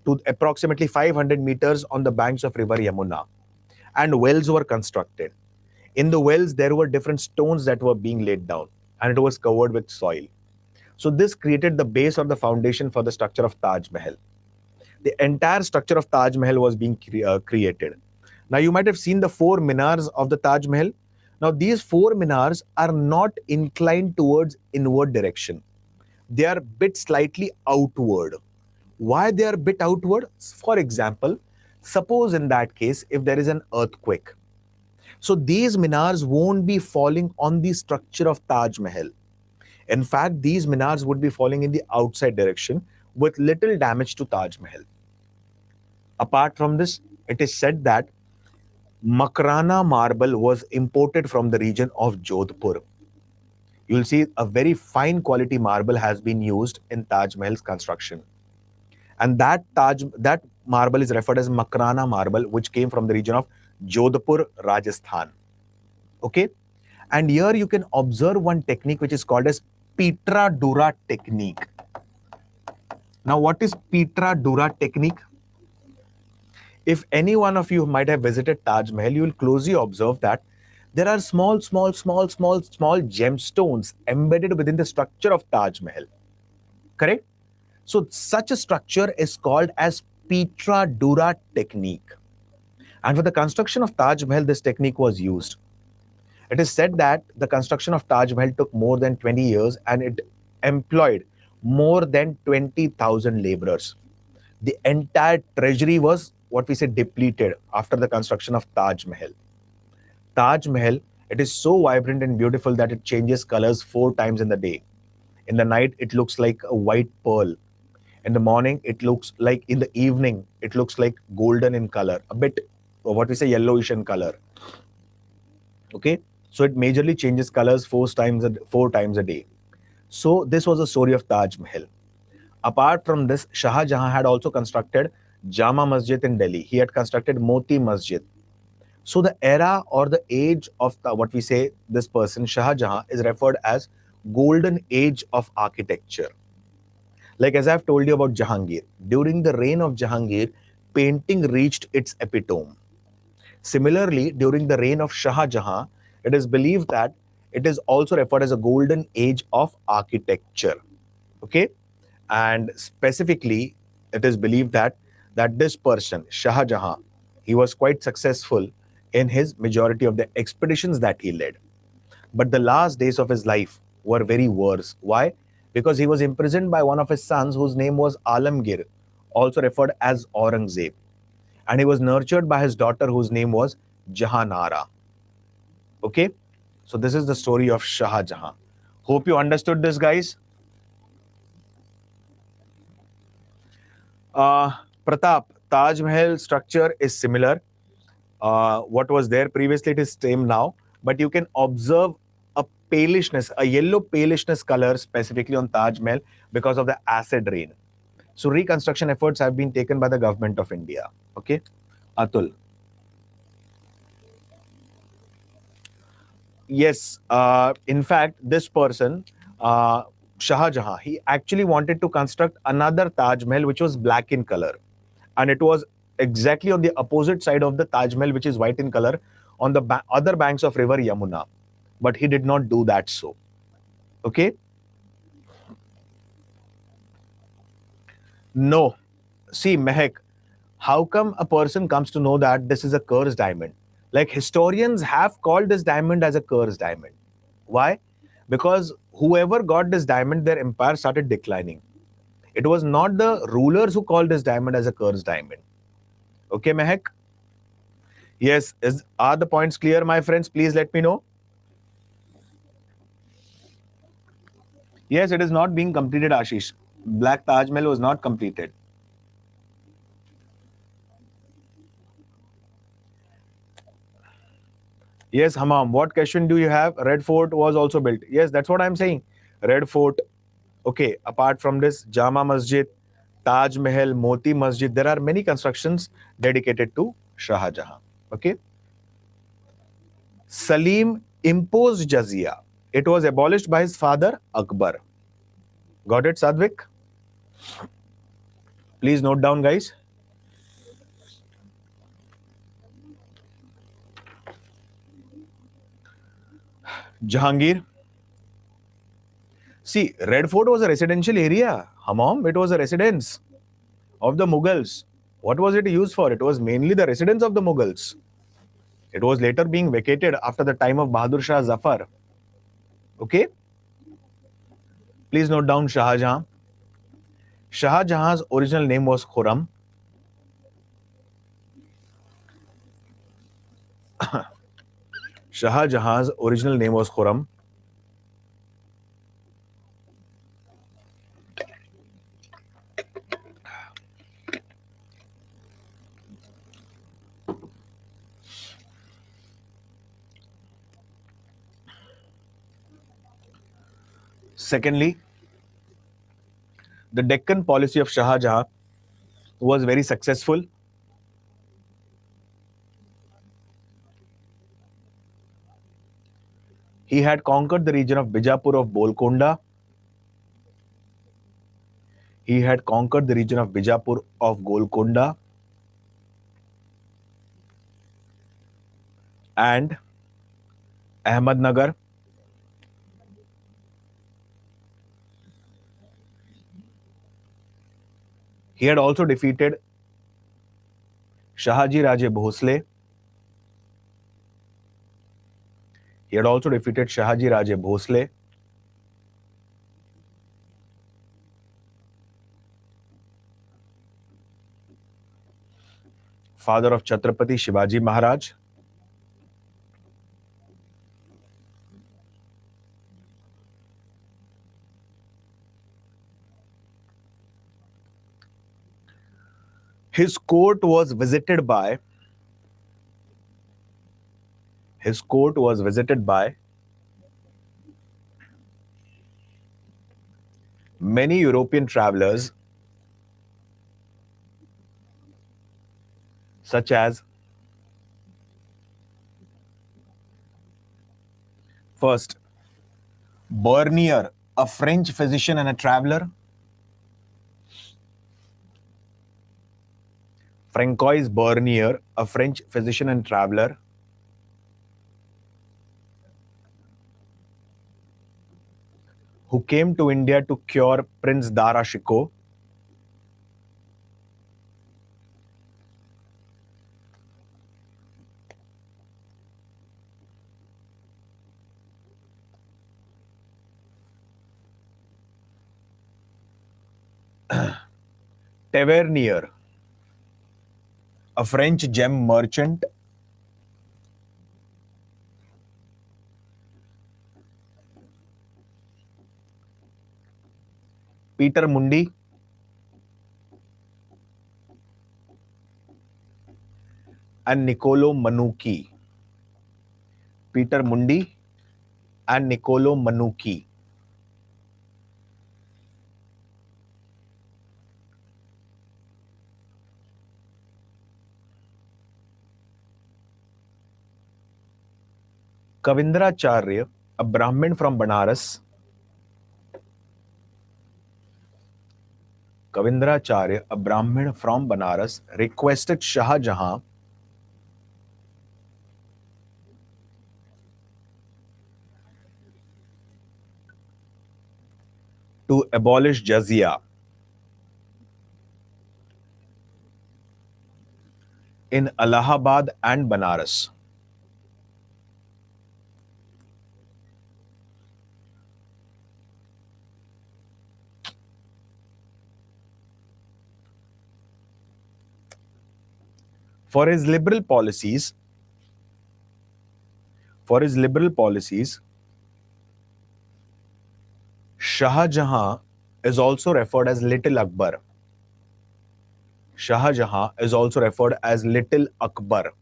to approximately 500 meters on the banks of river Yamuna, and wells were constructed. In the wells, there were different stones that were being laid down, and it was covered with soil. So this created the base or the foundation for the structure of Taj Mahal. The entire structure of Taj Mahal was being created. Now you might have seen the 4 minars of the Taj Mahal. Now these 4 minars are not inclined towards inward direction. They are bit slightly outward. Why they are bit outward? For example, suppose in that case, if there is an earthquake, so these minars won't be falling on the structure of Taj Mahal. In fact, these minars would be falling in the outside direction with little damage to Taj Mahal. Apart from this, it is said that Makrana marble was imported from the region of Jodhpur. You'll see a very fine quality marble has been used in Taj Mahal's construction. and that marble is referred as Makrana marble, which came from the region of Jodhpur, Rajasthan. Okay, and here you can observe one technique which is called as Petra Dura technique. Now, what is Petra Dura technique? If any one of you might have visited Taj Mahal, you will closely observe that there are small gemstones embedded within the structure of Taj Mahal. Correct? So such a structure is called as Petra Dura technique. And for the construction of Taj Mahal, this technique was used. It is said that the construction of Taj Mahal took more than 20 years and it employed more than 20,000 laborers. The entire treasury was what we say depleted after the construction of Taj Mahal. Taj Mahal, it is so vibrant and beautiful that it changes colors 4 times in the day. In the night, it looks like a white pearl. In the morning, it looks like, in the evening, it looks like golden in color, a bit what we say yellowish in color. Okay, so it majorly changes colors 4 times a day. So this was the story of Taj Mahal. Apart from this, Shah Jahan had also constructed Jama Masjid in Delhi. He had constructed Moti Masjid. So the era or the age of what we say this person Shah Jahan is referred as golden age of architecture. Like as I've told you about Jahangir, during the reign of Jahangir, painting reached its epitome. Similarly, during the reign of Shah Jahan, it is believed that it is also referred as a golden age of architecture. Okay, and specifically, it is believed that this person Shah Jahan, he was quite successful in his majority of the expeditions that he led. But the last days of his life were very worse. Why? Because he was imprisoned by one of his sons whose name was Alamgir, also referred as Aurangzeb. And he was nurtured by his daughter whose name was Jahanara. Okay? So this is the story of Shah Jahan. Hope you understood this, guys. Pratap, Taj Mahal structure is similar. What was there previously, it is same now. But you can observe a palishness, a yellow palishness color specifically on Taj Mahal because of the acid rain. So reconstruction efforts have been taken by the government of India. Okay, Atul. Yes, in fact, this person, Shah Jahan, he actually wanted to construct another Taj Mahal which was black in color. And it was exactly on the opposite side of the Taj Mahal, which is white in color, on the other banks of river Yamuna. But he did not do that so. Okay? No. See, Mehak, how come a person comes to know that this is a cursed diamond? Like historians have called this diamond as a cursed diamond. Why? Because whoever got this diamond, their empire started declining. It was not the rulers who called this diamond as a cursed diamond. Okay, Mehak? Yes, are the points clear, my friends? Please let me know. Yes, it is not being completed, Ashish. Black Taj Mahal was not completed. Yes, Hamam, what question do you have? Red Fort was also built. Yes, that's what I'm saying. Red Fort. Okay, apart from this, Jama Masjid, Taj Mahal, Moti Masjid, there are many constructions dedicated to Shah Jahan. Okay. Salim imposed jizya. It was abolished by his father, Akbar. Got it, Sadvik? Please note down, guys. Jahangir. See, Red Fort was a residential area. Hammam, it was a residence of the Mughals. What was it used for? It was mainly the residence of the Mughals. It was later being vacated after the time of Bahadur Shah Zafar. Okay? Please note down Shah Jahan. Shah Jahan's original name was Khurram. Shah Jahan's original name was Khurram. Secondly, the Deccan policy of Shah Jahan was very successful. He had conquered the region of Bijapur of Golconda. He had conquered the region of Bijapur of Golconda and Ahmednagar. He had also defeated Shahaji Raje Bhosle. He had also defeated Shahaji Raje Bhosle. Father of Chhatrapati Shivaji Maharaj. His court was visited by many European travelers such as first Bernier, a French physician and a traveler. Francois Bernier, a French physician and traveler. Who came to India to cure Prince Dara Shikoh. Tavernier, a French gem merchant. Peter Mundi, and Niccolo Manucci. Peter Mundi and Niccolo Manucci. Kavindracharya, a Brahmin from Banaras. Kavindracharya, a Brahmin from Banaras, requested Shah Jahan to abolish jizya in Allahabad and Banaras. For his liberal policies, Shah Jahan is also referred as Little Akbar. Shah Jahan is also referred as Little Akbar.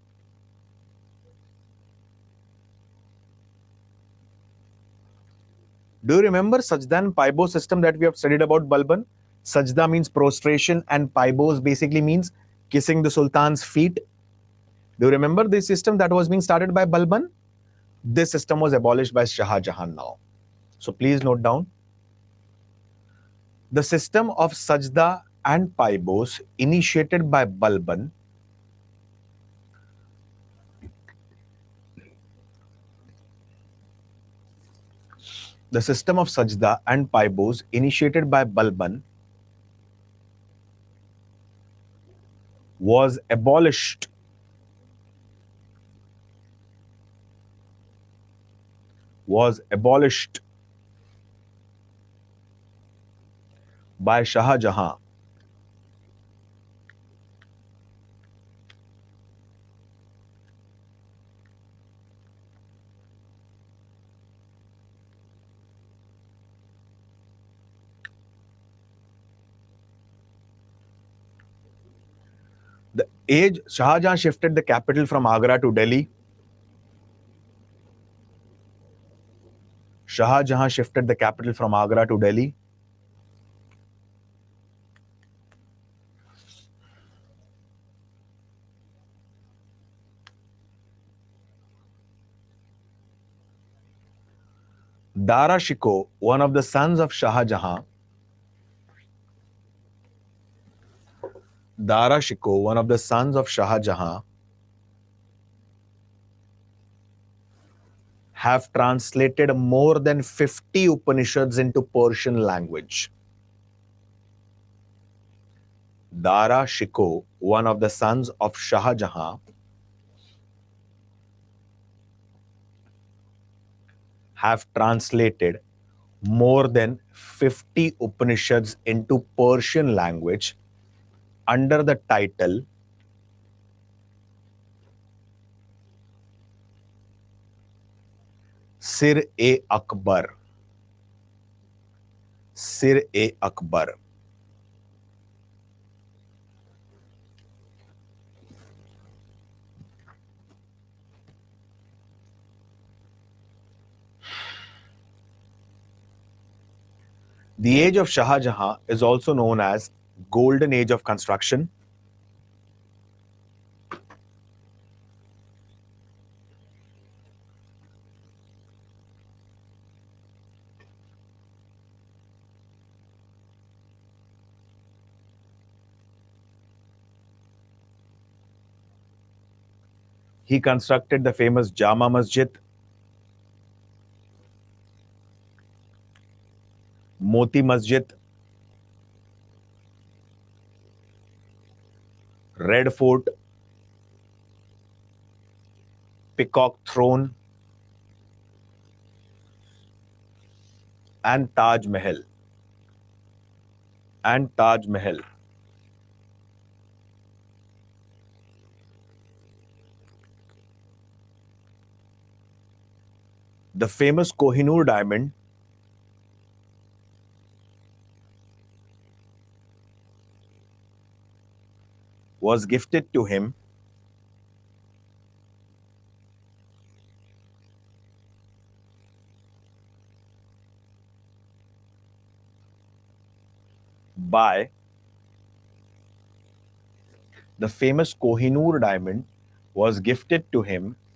Do you remember Sajda and Paibo system that we have studied about Balban? Sajda means prostration and Paibos basically means kissing the Sultan's feet. Do you remember this system that was being started by Balban? This system was abolished by Shah Jahan now. So please note down. The system of Sajda and Paibos initiated by Balban was abolished by Shah Jahan. The age Shah Jahan shifted the capital from Agra to Delhi. Shah Jahan shifted the capital from Agra to Delhi. Dara Shikoh, one of the sons of Shah Jahan, Dara Shikoh, one of the sons of Shah Jahan, have translated more than 50 Upanishads into Persian language. Dara Shikoh, one of the sons of Shah Jahan, have translated more than 50 Upanishads into Persian language under the title Sir-e-Akbar. Sir-e-Akbar. The age of Shah Jahan is also known as Golden Age of Construction. He constructed the famous Jama Masjid, Moti Masjid, Red Fort, Peacock Throne, and Taj Mahal. The famous Kohinoor diamond was gifted to him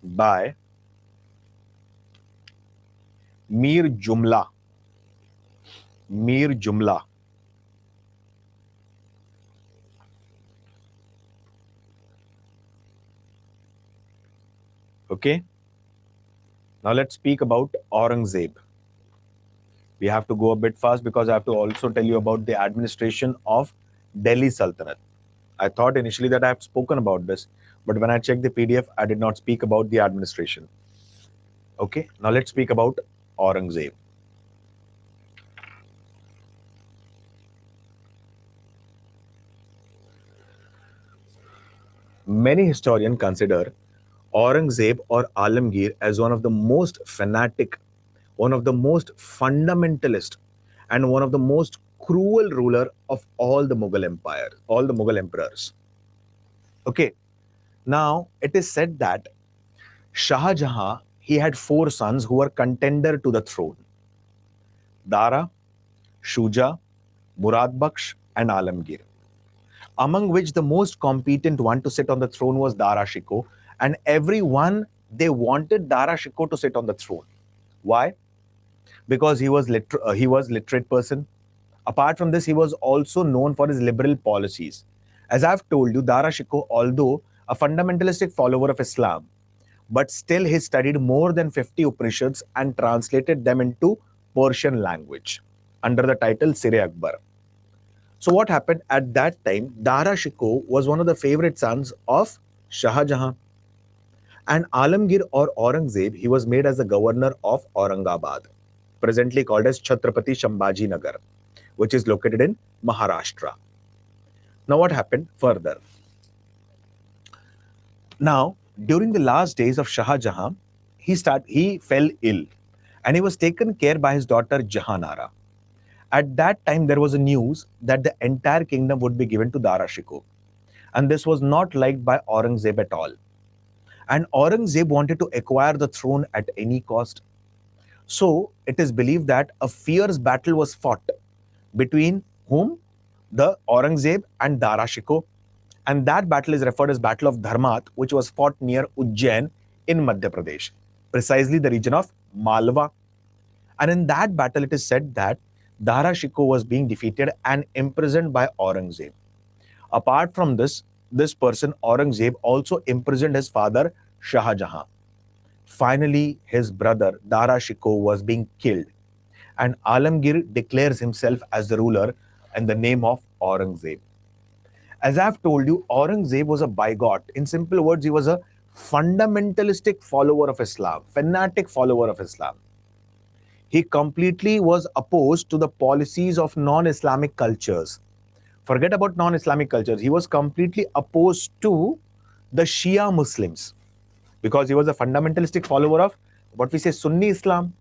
by Mir Jumla. Okay. Now let's speak about Aurangzeb. We have to go a bit fast because I have to also tell you about the administration of Delhi Sultanate. I thought initially that I have spoken about this, but when I checked the PDF, I did not speak about the administration. Okay, now let's speak about Aurangzeb. Many historians consider Aurangzeb or Alamgir as one of the most fanatic, one of the most fundamentalist, and one of the most cruel ruler of all the Mughal empire, all the Mughal emperors. Okay, now it is said that Shah Jahan, he had 4 sons who were contender to the throne: Dara, Shuja, Murad Bakhsh, and Alamgir, among which the most competent one to sit on the throne was Dara Shikoh, and everyone, they wanted Dara Shikoh to sit on the throne. Why? Because he was literate person. Apart from this, he was also known for his liberal policies. As I've told you, Dara Shikoh, although a fundamentalistic follower of Islam, but still he studied more than 50 Upanishads and translated them into Persian language under the title Sir-e-Akbar. So what happened at that time, Dara Shikoh was one of the favorite sons of Shah Jahan. And Alamgir or Aurangzeb, he was made as the governor of Aurangabad, presently called as Chhatrapati Sambhaji Nagar, which is located in Maharashtra. Now what happened further? Now, during the last days of Shah Jahan, he fell ill and he was taken care by his daughter Jahanara. At that time, there was a news that the entire kingdom would be given to Dara Shikoh. And this was not liked by Aurangzeb at all. And Aurangzeb wanted to acquire the throne at any cost. So it is believed that a fierce battle was fought between whom? The Aurangzeb and Dara Shikoh. And that battle is referred as Battle of Dharmat, which was fought near Ujjain in Madhya Pradesh, precisely the region of Malwa. And in that battle, it is said that Dara Shikoh was being defeated and imprisoned by Aurangzeb. Apart from this, this person, Aurangzeb, also imprisoned his father, Shah Jahan. Finally, his brother, Dara Shikoh, was being killed, and Alamgir declares himself as the ruler in the name of Aurangzeb. As I've told you, Aurangzeb was a bigot. In simple words, he was a fundamentalistic follower of Islam, fanatic follower of Islam. He completely was opposed to the policies of non-Islamic cultures. Forget about non-Islamic cultures. He was completely opposed to the Shia Muslims because he was a fundamentalistic follower of what we say Sunni Islam.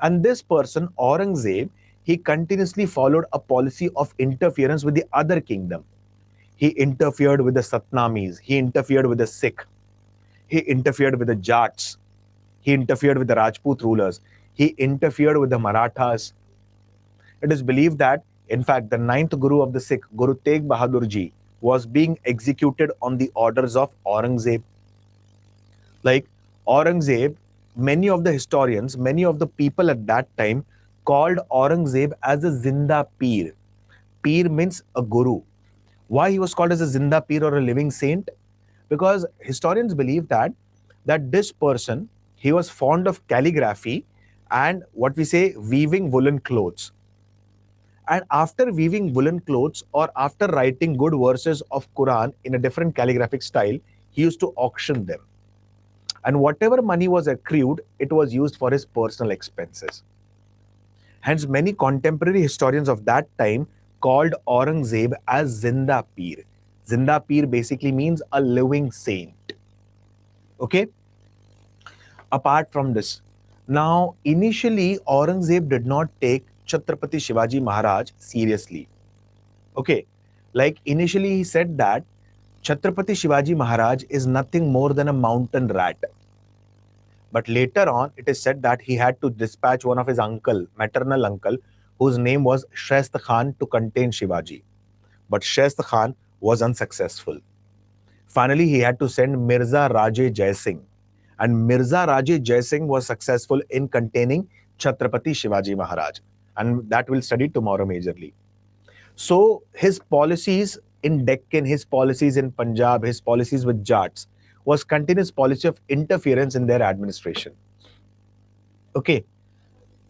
And this person, Aurangzeb, he continuously followed a policy of interference with the other kingdom. He interfered with the Satnamis. He interfered with the Sikh. He interfered with the Jats. He interfered with the Rajput rulers. He interfered with the Marathas. It is believed that, in fact, the ninth Guru of the Sikh, Guru Tegh Bahadur Ji, was being executed on the orders of Aurangzeb. Like Aurangzeb, many of the historians, many of the people at that time called Aurangzeb as a Zinda Peer. Peer means a Guru. Why he was called as a Zinda Peer or a living saint? Because historians believe that this person, he was fond of calligraphy and what we say weaving woolen clothes. And after weaving woolen clothes or after writing good verses of Quran in a different calligraphic style, he used to auction them. And whatever money was accrued, it was used for his personal expenses. Hence, many contemporary historians of that time called Aurangzeb as Zinda Peer. Zinda Peer basically means a living saint. Okay? Apart from this, now initially Aurangzeb did not take Chhatrapati Shivaji Maharaj seriously. Okay? Like initially he said that Chhatrapati Shivaji Maharaj is nothing more than a mountain rat. But later on, it is said that he had to dispatch one of his uncle, maternal uncle, whose name was Shaist Khan, to contain Shivaji. But Shaist Khan was unsuccessful. Finally, he had to send Mirza Raje Jai Singh. And Mirza Raje Jai Singh was successful in containing Chhatrapati Shivaji Maharaj. And that we'll study tomorrow majorly. So his policies in Deccan, his policies in Punjab, his policies with Jats was continuous policy of interference in their administration. Okay.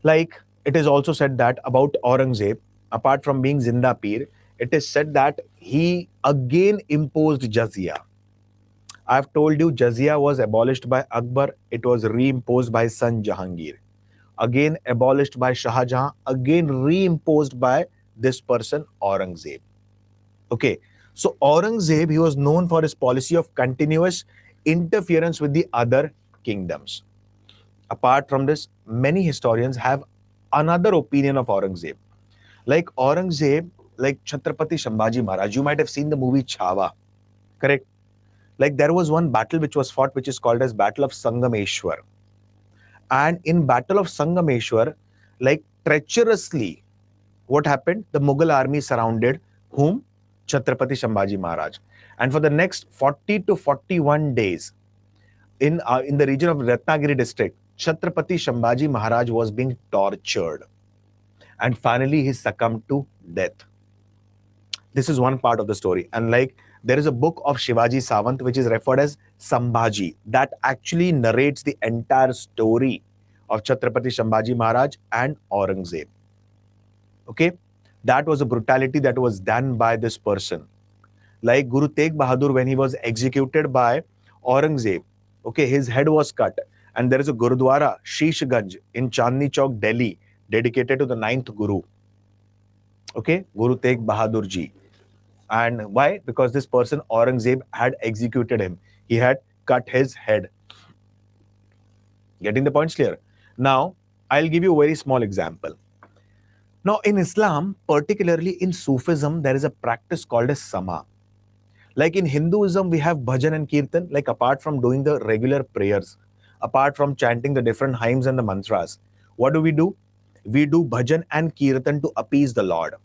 Like it is also said that about Aurangzeb, apart from being Zinda Peer, it is said that he again imposed jizya. I've told you jizya was abolished by Akbar, it was reimposed by his son Jahangir. Again abolished by Shah Jahan, again reimposed by this person Aurangzeb. Okay, so Aurangzeb, he was known for his policy of continuous interference with the other kingdoms. Apart from this, many historians have another opinion of Aurangzeb. Like Aurangzeb, like Chhatrapati Sambhaji Maharaj, you might have seen the movie Chhawa, correct? Like there was one battle which was fought, which is called as Battle of Sangameshwar. And in Battle of Sangameshwar, like treacherously, what happened? The Mughal army surrounded whom? Chhatrapati Sambhaji Maharaj. And for the next 40 to 41 days, in the region of Ratnagiri district, Chhatrapati Sambhaji Maharaj was being tortured. And finally, he succumbed to death. This is one part of the story. And like there is a book of Shivaji Savant, which is referred as Sambhaji, that actually narrates the entire story of Chhatrapati Sambhaji Maharaj and Aurangzeb. Okay? That was a brutality that was done by this person. Like Guru Tegh Bahadur, when he was executed by Aurangzeb, okay, his head was cut. And there is a Gurudwara, Shishganj, in Chandni Chowk, Delhi, dedicated to the ninth Guru. Okay, Guru Tegh Bahadur Ji. And why? Because this person, Aurangzeb, had executed him. He had cut his head. Getting the points clear? Now, I'll give you a very small example. Now, in Islam, particularly in Sufism, there is a practice called as Sama. Like in Hinduism, we have bhajan and kirtan, like apart from doing the regular prayers, apart from chanting the different hymns and the mantras, what do? We do bhajan and kirtan to appease the Lord.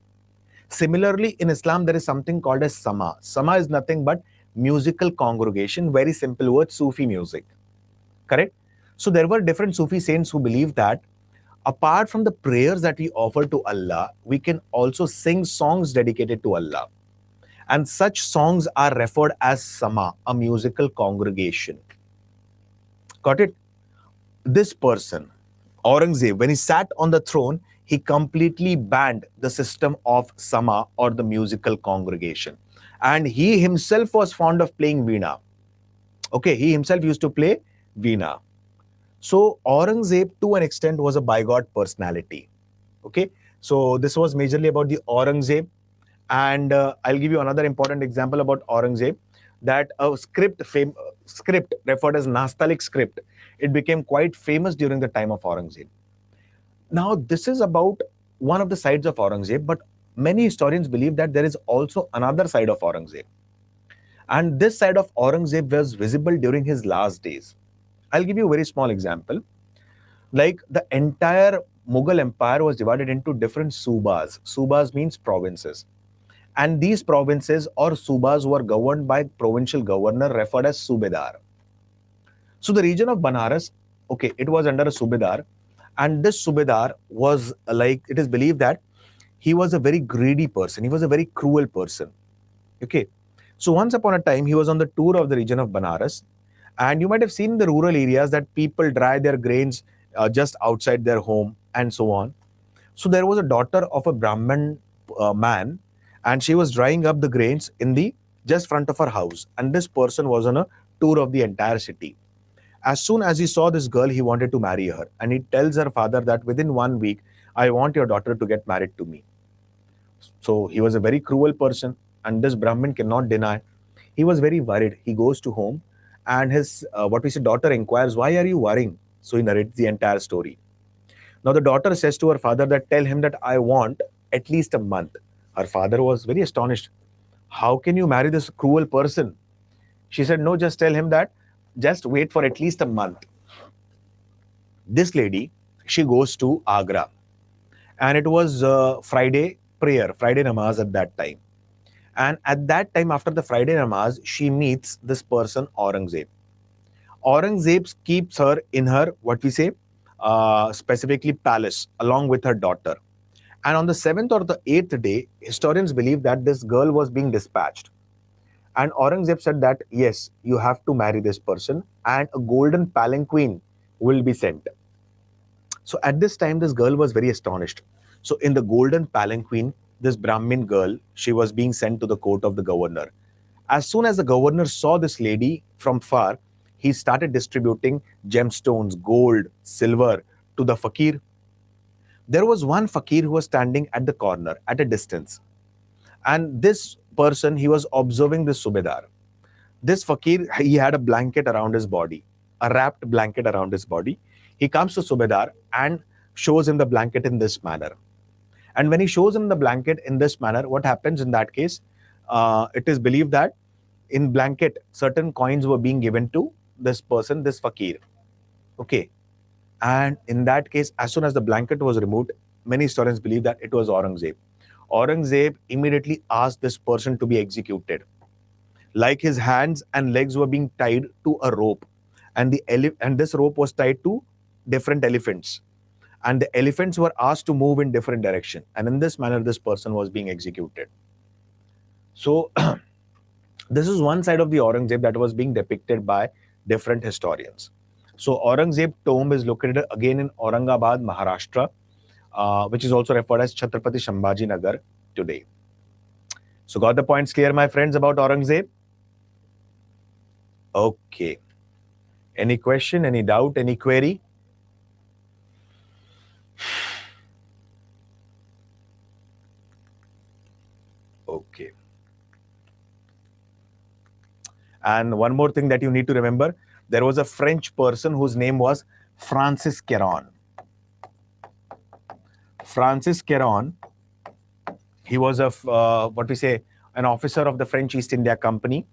Similarly, in Islam, there is something called as Sama. Sama is nothing but musical congregation, very simple word, Sufi music. Correct? So there were different Sufi saints who believed that Apart from the prayers that we offer to Allah, we can also sing songs dedicated to Allah. And such songs are referred as Sama, a musical congregation. Got it? This person, Aurangzeb, when he sat on the throne, he completely banned the system of Sama or the musical congregation. And he himself was fond of playing Veena. Okay, he himself used to play Veena. So Aurangzeb, to an extent, was a bygod personality. Okay, so this was majorly about the Aurangzeb. And I'll give you another important example about Aurangzeb, that a script referred as Nastaliq script, it became quite famous during the time of Aurangzeb. Now, this is about one of the sides of Aurangzeb, but many historians believe that there is also another side of Aurangzeb. And this side of Aurangzeb was visible during his last days. I'll give you a very small example. Like the entire Mughal Empire was divided into different subas. Subas means provinces. And these provinces or subas were governed by provincial governor referred as Subedar. So the region of Banaras, okay, it was under a Subedar. And this Subedar was like, it is believed that he was a very greedy person. He was a very cruel person. Okay. So once upon a time, he was on the tour of the region of Banaras. And you might have seen in the rural areas that people dry their grains just outside their home and so on. So there was a daughter of a Brahmin man, and she was drying up the grains in the just front of her house. And this person was on a tour of the entire city. As soon as he saw this girl, he wanted to marry her. And he tells her father that within 1 week, I want your daughter to get married to me. So he was a very cruel person, and this Brahmin cannot deny. He was very worried. He goes to home, and his what we say daughter inquires, "Why are you worrying?" So he narrates the entire story. Now the daughter says to her father that tell him that I want at least a month. Her father was very astonished. How can you marry this cruel person? She said, no, just tell him that just wait for at least a month. This lady, she goes to Agra, and it was Friday prayer, Friday namaz at that time. And at that time, after the Friday namaz, she meets this person, Aurangzeb. Aurangzeb keeps her in her, what we say, specifically palace, along with her daughter. And on the 7th or the 8th day, historians believe that this girl was being dispatched. And Aurangzeb said that, yes, you have to marry this person, and a golden palanquin will be sent. So at this time, this girl was very astonished. So in the golden palanquin, this Brahmin girl, she was being sent to the court of the governor. As soon as the governor saw this lady from far, he started distributing gemstones, gold, silver to the fakir. There was one fakir who was standing at the corner at a distance. And this person, he was observing this Subedar. This fakir, he had a blanket around his body, a wrapped blanket around his body. He comes to Subedar and shows him the blanket in this manner. And when he shows him the blanket in this manner, what happens in that case? It is believed that in blanket, certain coins were being given to this person, this fakir. Okay. And in that case, as soon as the blanket was removed, many historians believe that it was Aurangzeb. Aurangzeb immediately asked this person to be executed. Like his hands and legs were being tied to a rope, and this rope was tied to different elephants, and the elephants were asked to move in different direction. And in this manner, this person was being executed. So this is one side of the Aurangzeb that was being depicted by different historians. So Aurangzeb tomb is located again in Aurangabad, Maharashtra, which is also referred as Chhatrapati Sambhaji Nagar today. So got the points clear, my friends, about Aurangzeb? Okay. Any question, any doubt, any query? Okay. And one more thing that you need to remember, there was a French person whose name was Francis Caron. Francis Caron, he was what we say, an officer of the French East India Company.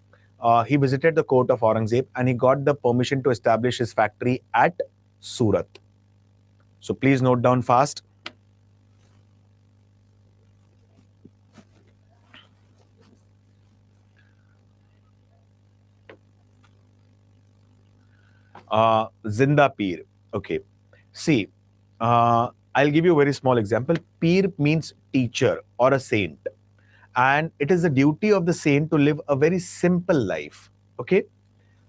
He visited the court of Aurangzeb and he got the permission to establish his factory at Surat. So please note down fast. Zinda Peer. Okay. See, I'll give you a very small example. Peer means teacher or a saint. And it is the duty of the saint to live a very simple life. Okay?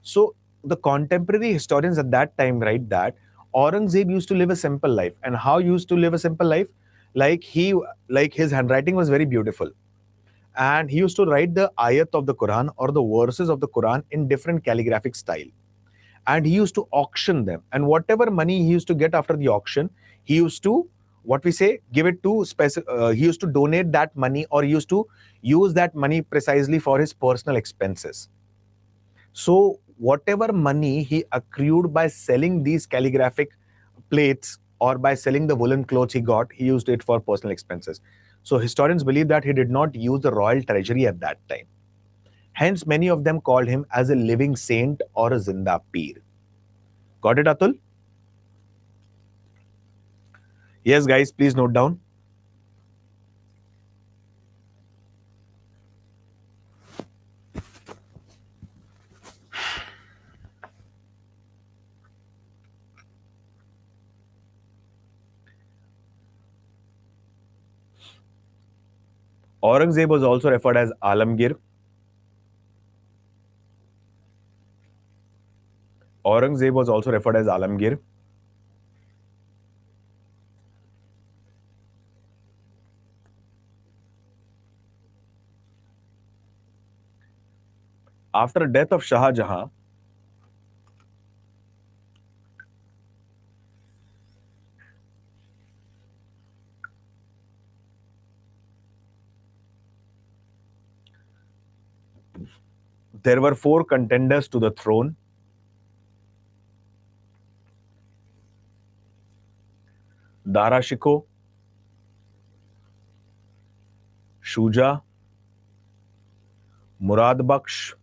So the contemporary historians at that time write that Aurangzeb used to live a simple life. And how used to live a simple life? Like his handwriting was very beautiful. And he used to write the ayat of the Quran or the verses of the Quran in different calligraphic style. And he used to auction them. And whatever money he used to get after the auction, he used to, what we say, give it to, he used to donate that money, or he used to use that money precisely for his personal expenses. So whatever money he accrued by selling these calligraphic plates or by selling the woolen clothes he got, he used it for personal expenses. So historians believe that he did not use the royal treasury at that time. Hence, many of them called him as a living saint or a Zinda Peer. Got it, Atul? Yes, guys, please note down. Aurangzeb was also referred as Alamgir. Aurangzeb was also referred as Alamgir. After the death of Shah Jahan, there were 4 contenders to the throne. Dara Shikoh, Shuja, Murad Baksh,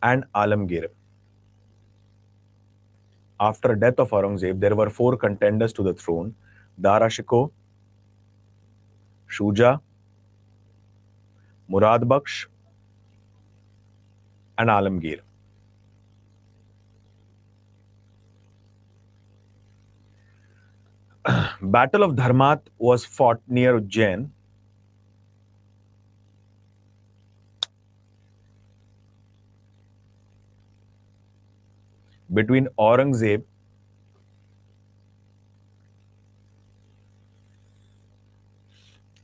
and Alamgir. After the death of Aurangzeb, there were 4 contenders to the throne: Dara Shikoh, Shuja, Murad Baksh, and Alamgir. Battle of Dharmat was fought near Ujjain. Between Aurangzeb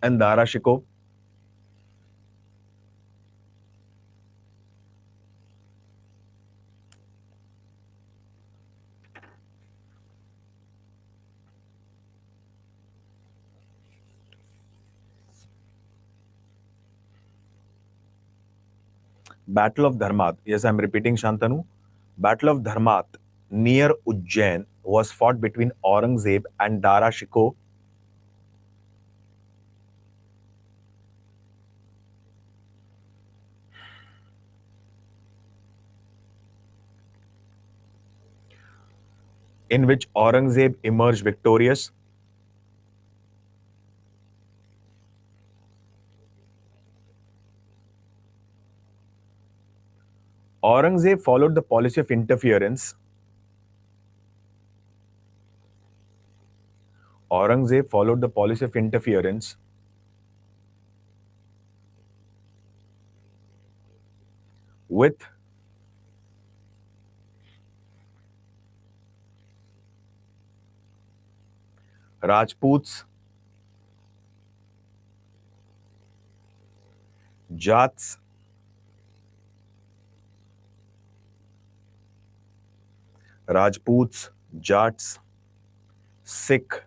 and Dara Shikoh. Battle of Dharmat. Yes, I'm repeating, Shantanu. Battle of Dharmat near Ujjain was fought between Aurangzeb and Dara Shikoh. In which Aurangzeb emerged victorious. Aurangzeb followed the policy of interference. Aurangzeb followed the policy of interference with Rajputs, Jats, Rajputs, Jats, Sikh,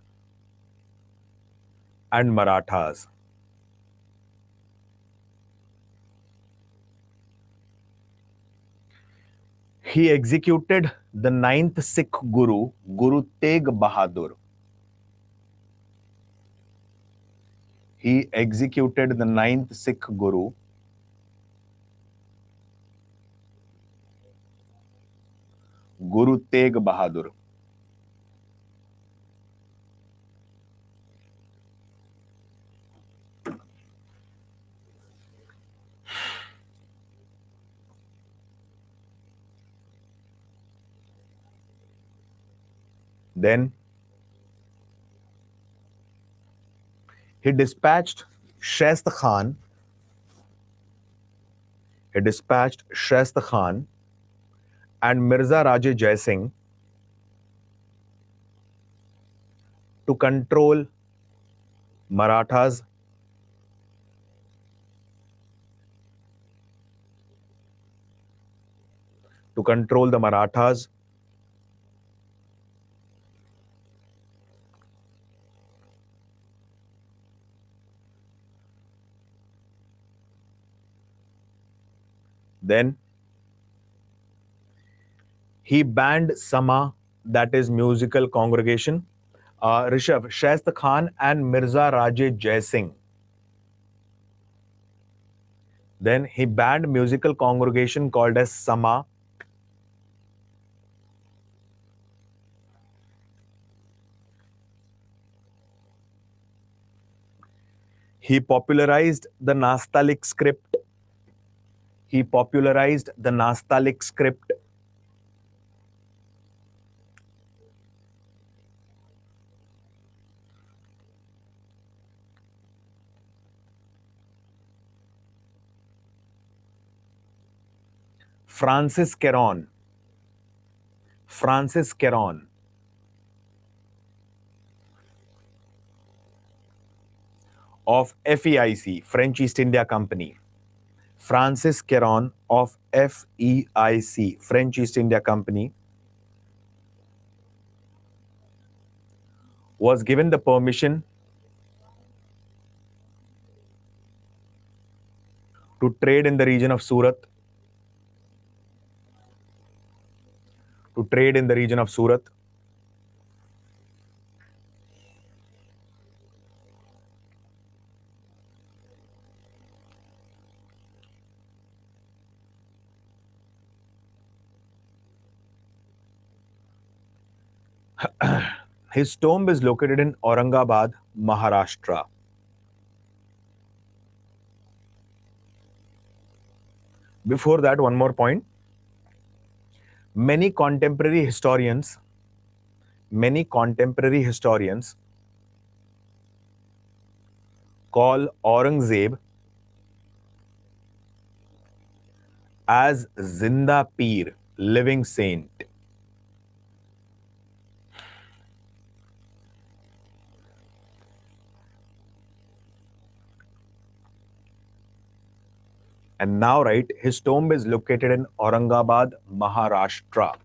and Marathas. He executed the 9th Sikh Guru, Guru Tegh Bahadur. He executed the 9th Sikh Guru, Guru Tegh Bahadur. Then He dispatched Shaist Khan. He dispatched Shaist Khan and Mirza Raje Jai Singh to control Marathas to control the Marathas then he banned Sama, that is musical congregation. Rishabh, Shaist Khan and Mirza Raje Jai Singh. Then he banned musical congregation called as Sama. He popularized the Nastaliq script. He popularized the Nastaliq script. Francis Caron of FEIC, French East India Company. Francis Caron of FEIC, French East India Company, was given the permission to trade in the region of Surat. His tomb is located in Aurangabad, Maharashtra. Before that, one more point. Many contemporary historians call Aurangzeb as Zinda Peer, living saint. And now, right, his tomb is located in Aurangabad, Maharashtra.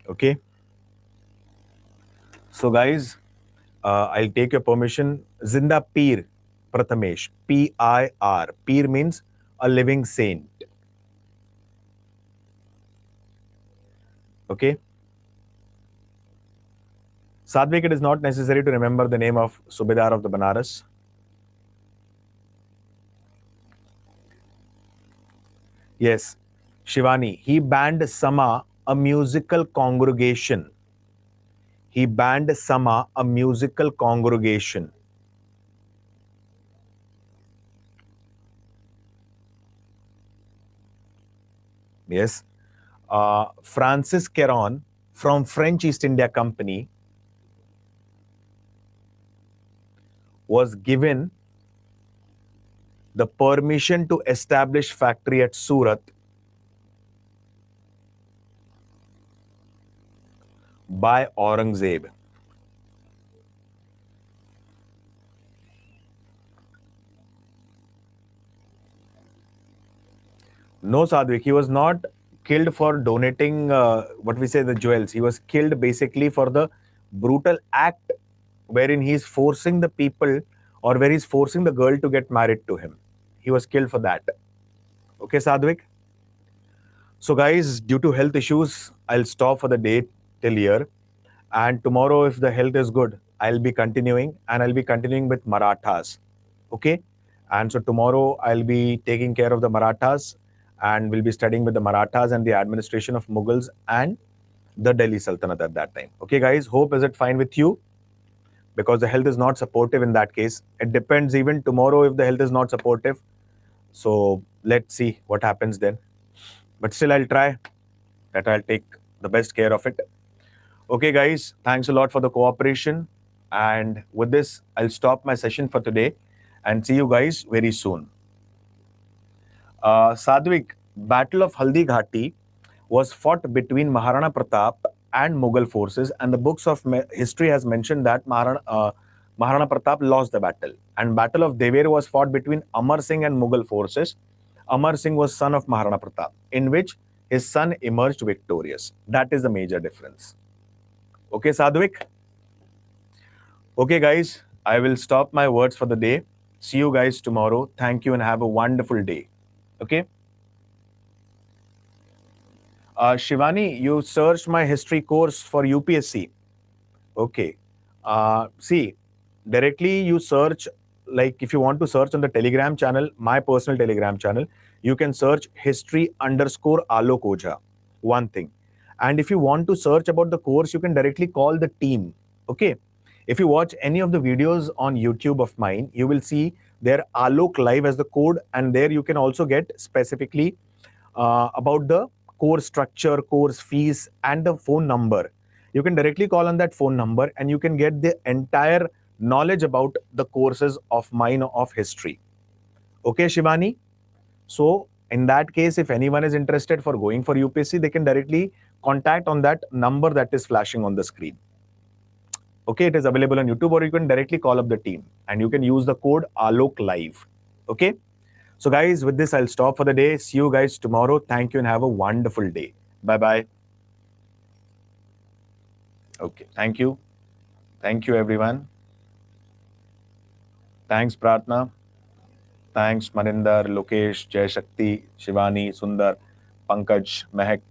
Okay. So, guys, I'll take your permission. Zinda Peer, Prathamesh, P-I-R. Peer means a living saint. Okay. Sadvik, it is not necessary to remember the name of Subedar of the Banaras. Yes. Shivani, he banned Sama, a musical congregation. He banned Sama, a musical congregation. Yes. Francis Caron from French East India Company was given the permission to establish factory at Surat by Aurangzeb. No, Sadvik, he was not killed for donating what we say the jewels. He was killed basically for the brutal act wherein he is forcing the people or where he's forcing the girl to get married to him. He was killed for that. Okay, Sadvik? So guys, due to health issues, I'll stop for the day till here. And tomorrow, if the health is good, I'll be continuing and I'll be continuing with Marathas. Okay? And so tomorrow I'll be taking care of the Marathas and we'll be studying with the Marathas and the administration of Mughals and the Delhi Sultanate at that time. Okay, guys, hope is it fine with you? Because the health is not supportive in that case. It depends even tomorrow if the health is not supportive. So let's see what happens then. but still I'll try that. I'll take the best care of it. Okay, guys, thanks a lot for the cooperation. And with this, I'll stop my session for today and see you guys very soon. Sadhvik, Battle of Haldi Ghati was fought between Maharana Pratap and Mughal forces, and the books of history has mentioned that Maharana Pratap lost the battle. And Battle of Dever was fought between Amar Singh and Mughal forces. Amar Singh was son of Maharana Pratap, in which his son emerged victorious. That is the major difference. Okay, Sadhvik? Okay, guys, I will stop my words for the day. See you guys tomorrow. Thank you and have a wonderful day. Okay? Shivani, you searched my history course for UPSC. Okay. See, directly you search, like if you want to search on the Telegram channel, my personal Telegram channel, you can search history underscore Alok Ojha. One thing. And if you want to search about the course, you can directly call the team. Okay. If you watch any of the videos on YouTube of mine, you will see there Alok Live as the code, and there you can also get specifically about the course structure, course fees, and the phone number. You can directly call on that phone number and you can get the entire knowledge about the courses of mine of history. Okay, Shivani? So, in that case, if anyone is interested for going for UPSC, they can directly contact on that number that is flashing on the screen. Okay, it is available on YouTube, or you can directly call up the team and you can use the code Alok Live. Okay? So, guys, with this, I'll stop for the day. See you guys tomorrow. Thank you and have a wonderful day. Bye bye. Okay, thank you. Thank you, everyone. Thanks, Pratna. Thanks, Maninder, Lokesh, Jay Shakti, Shivani, Sundar, Pankaj, Mehak.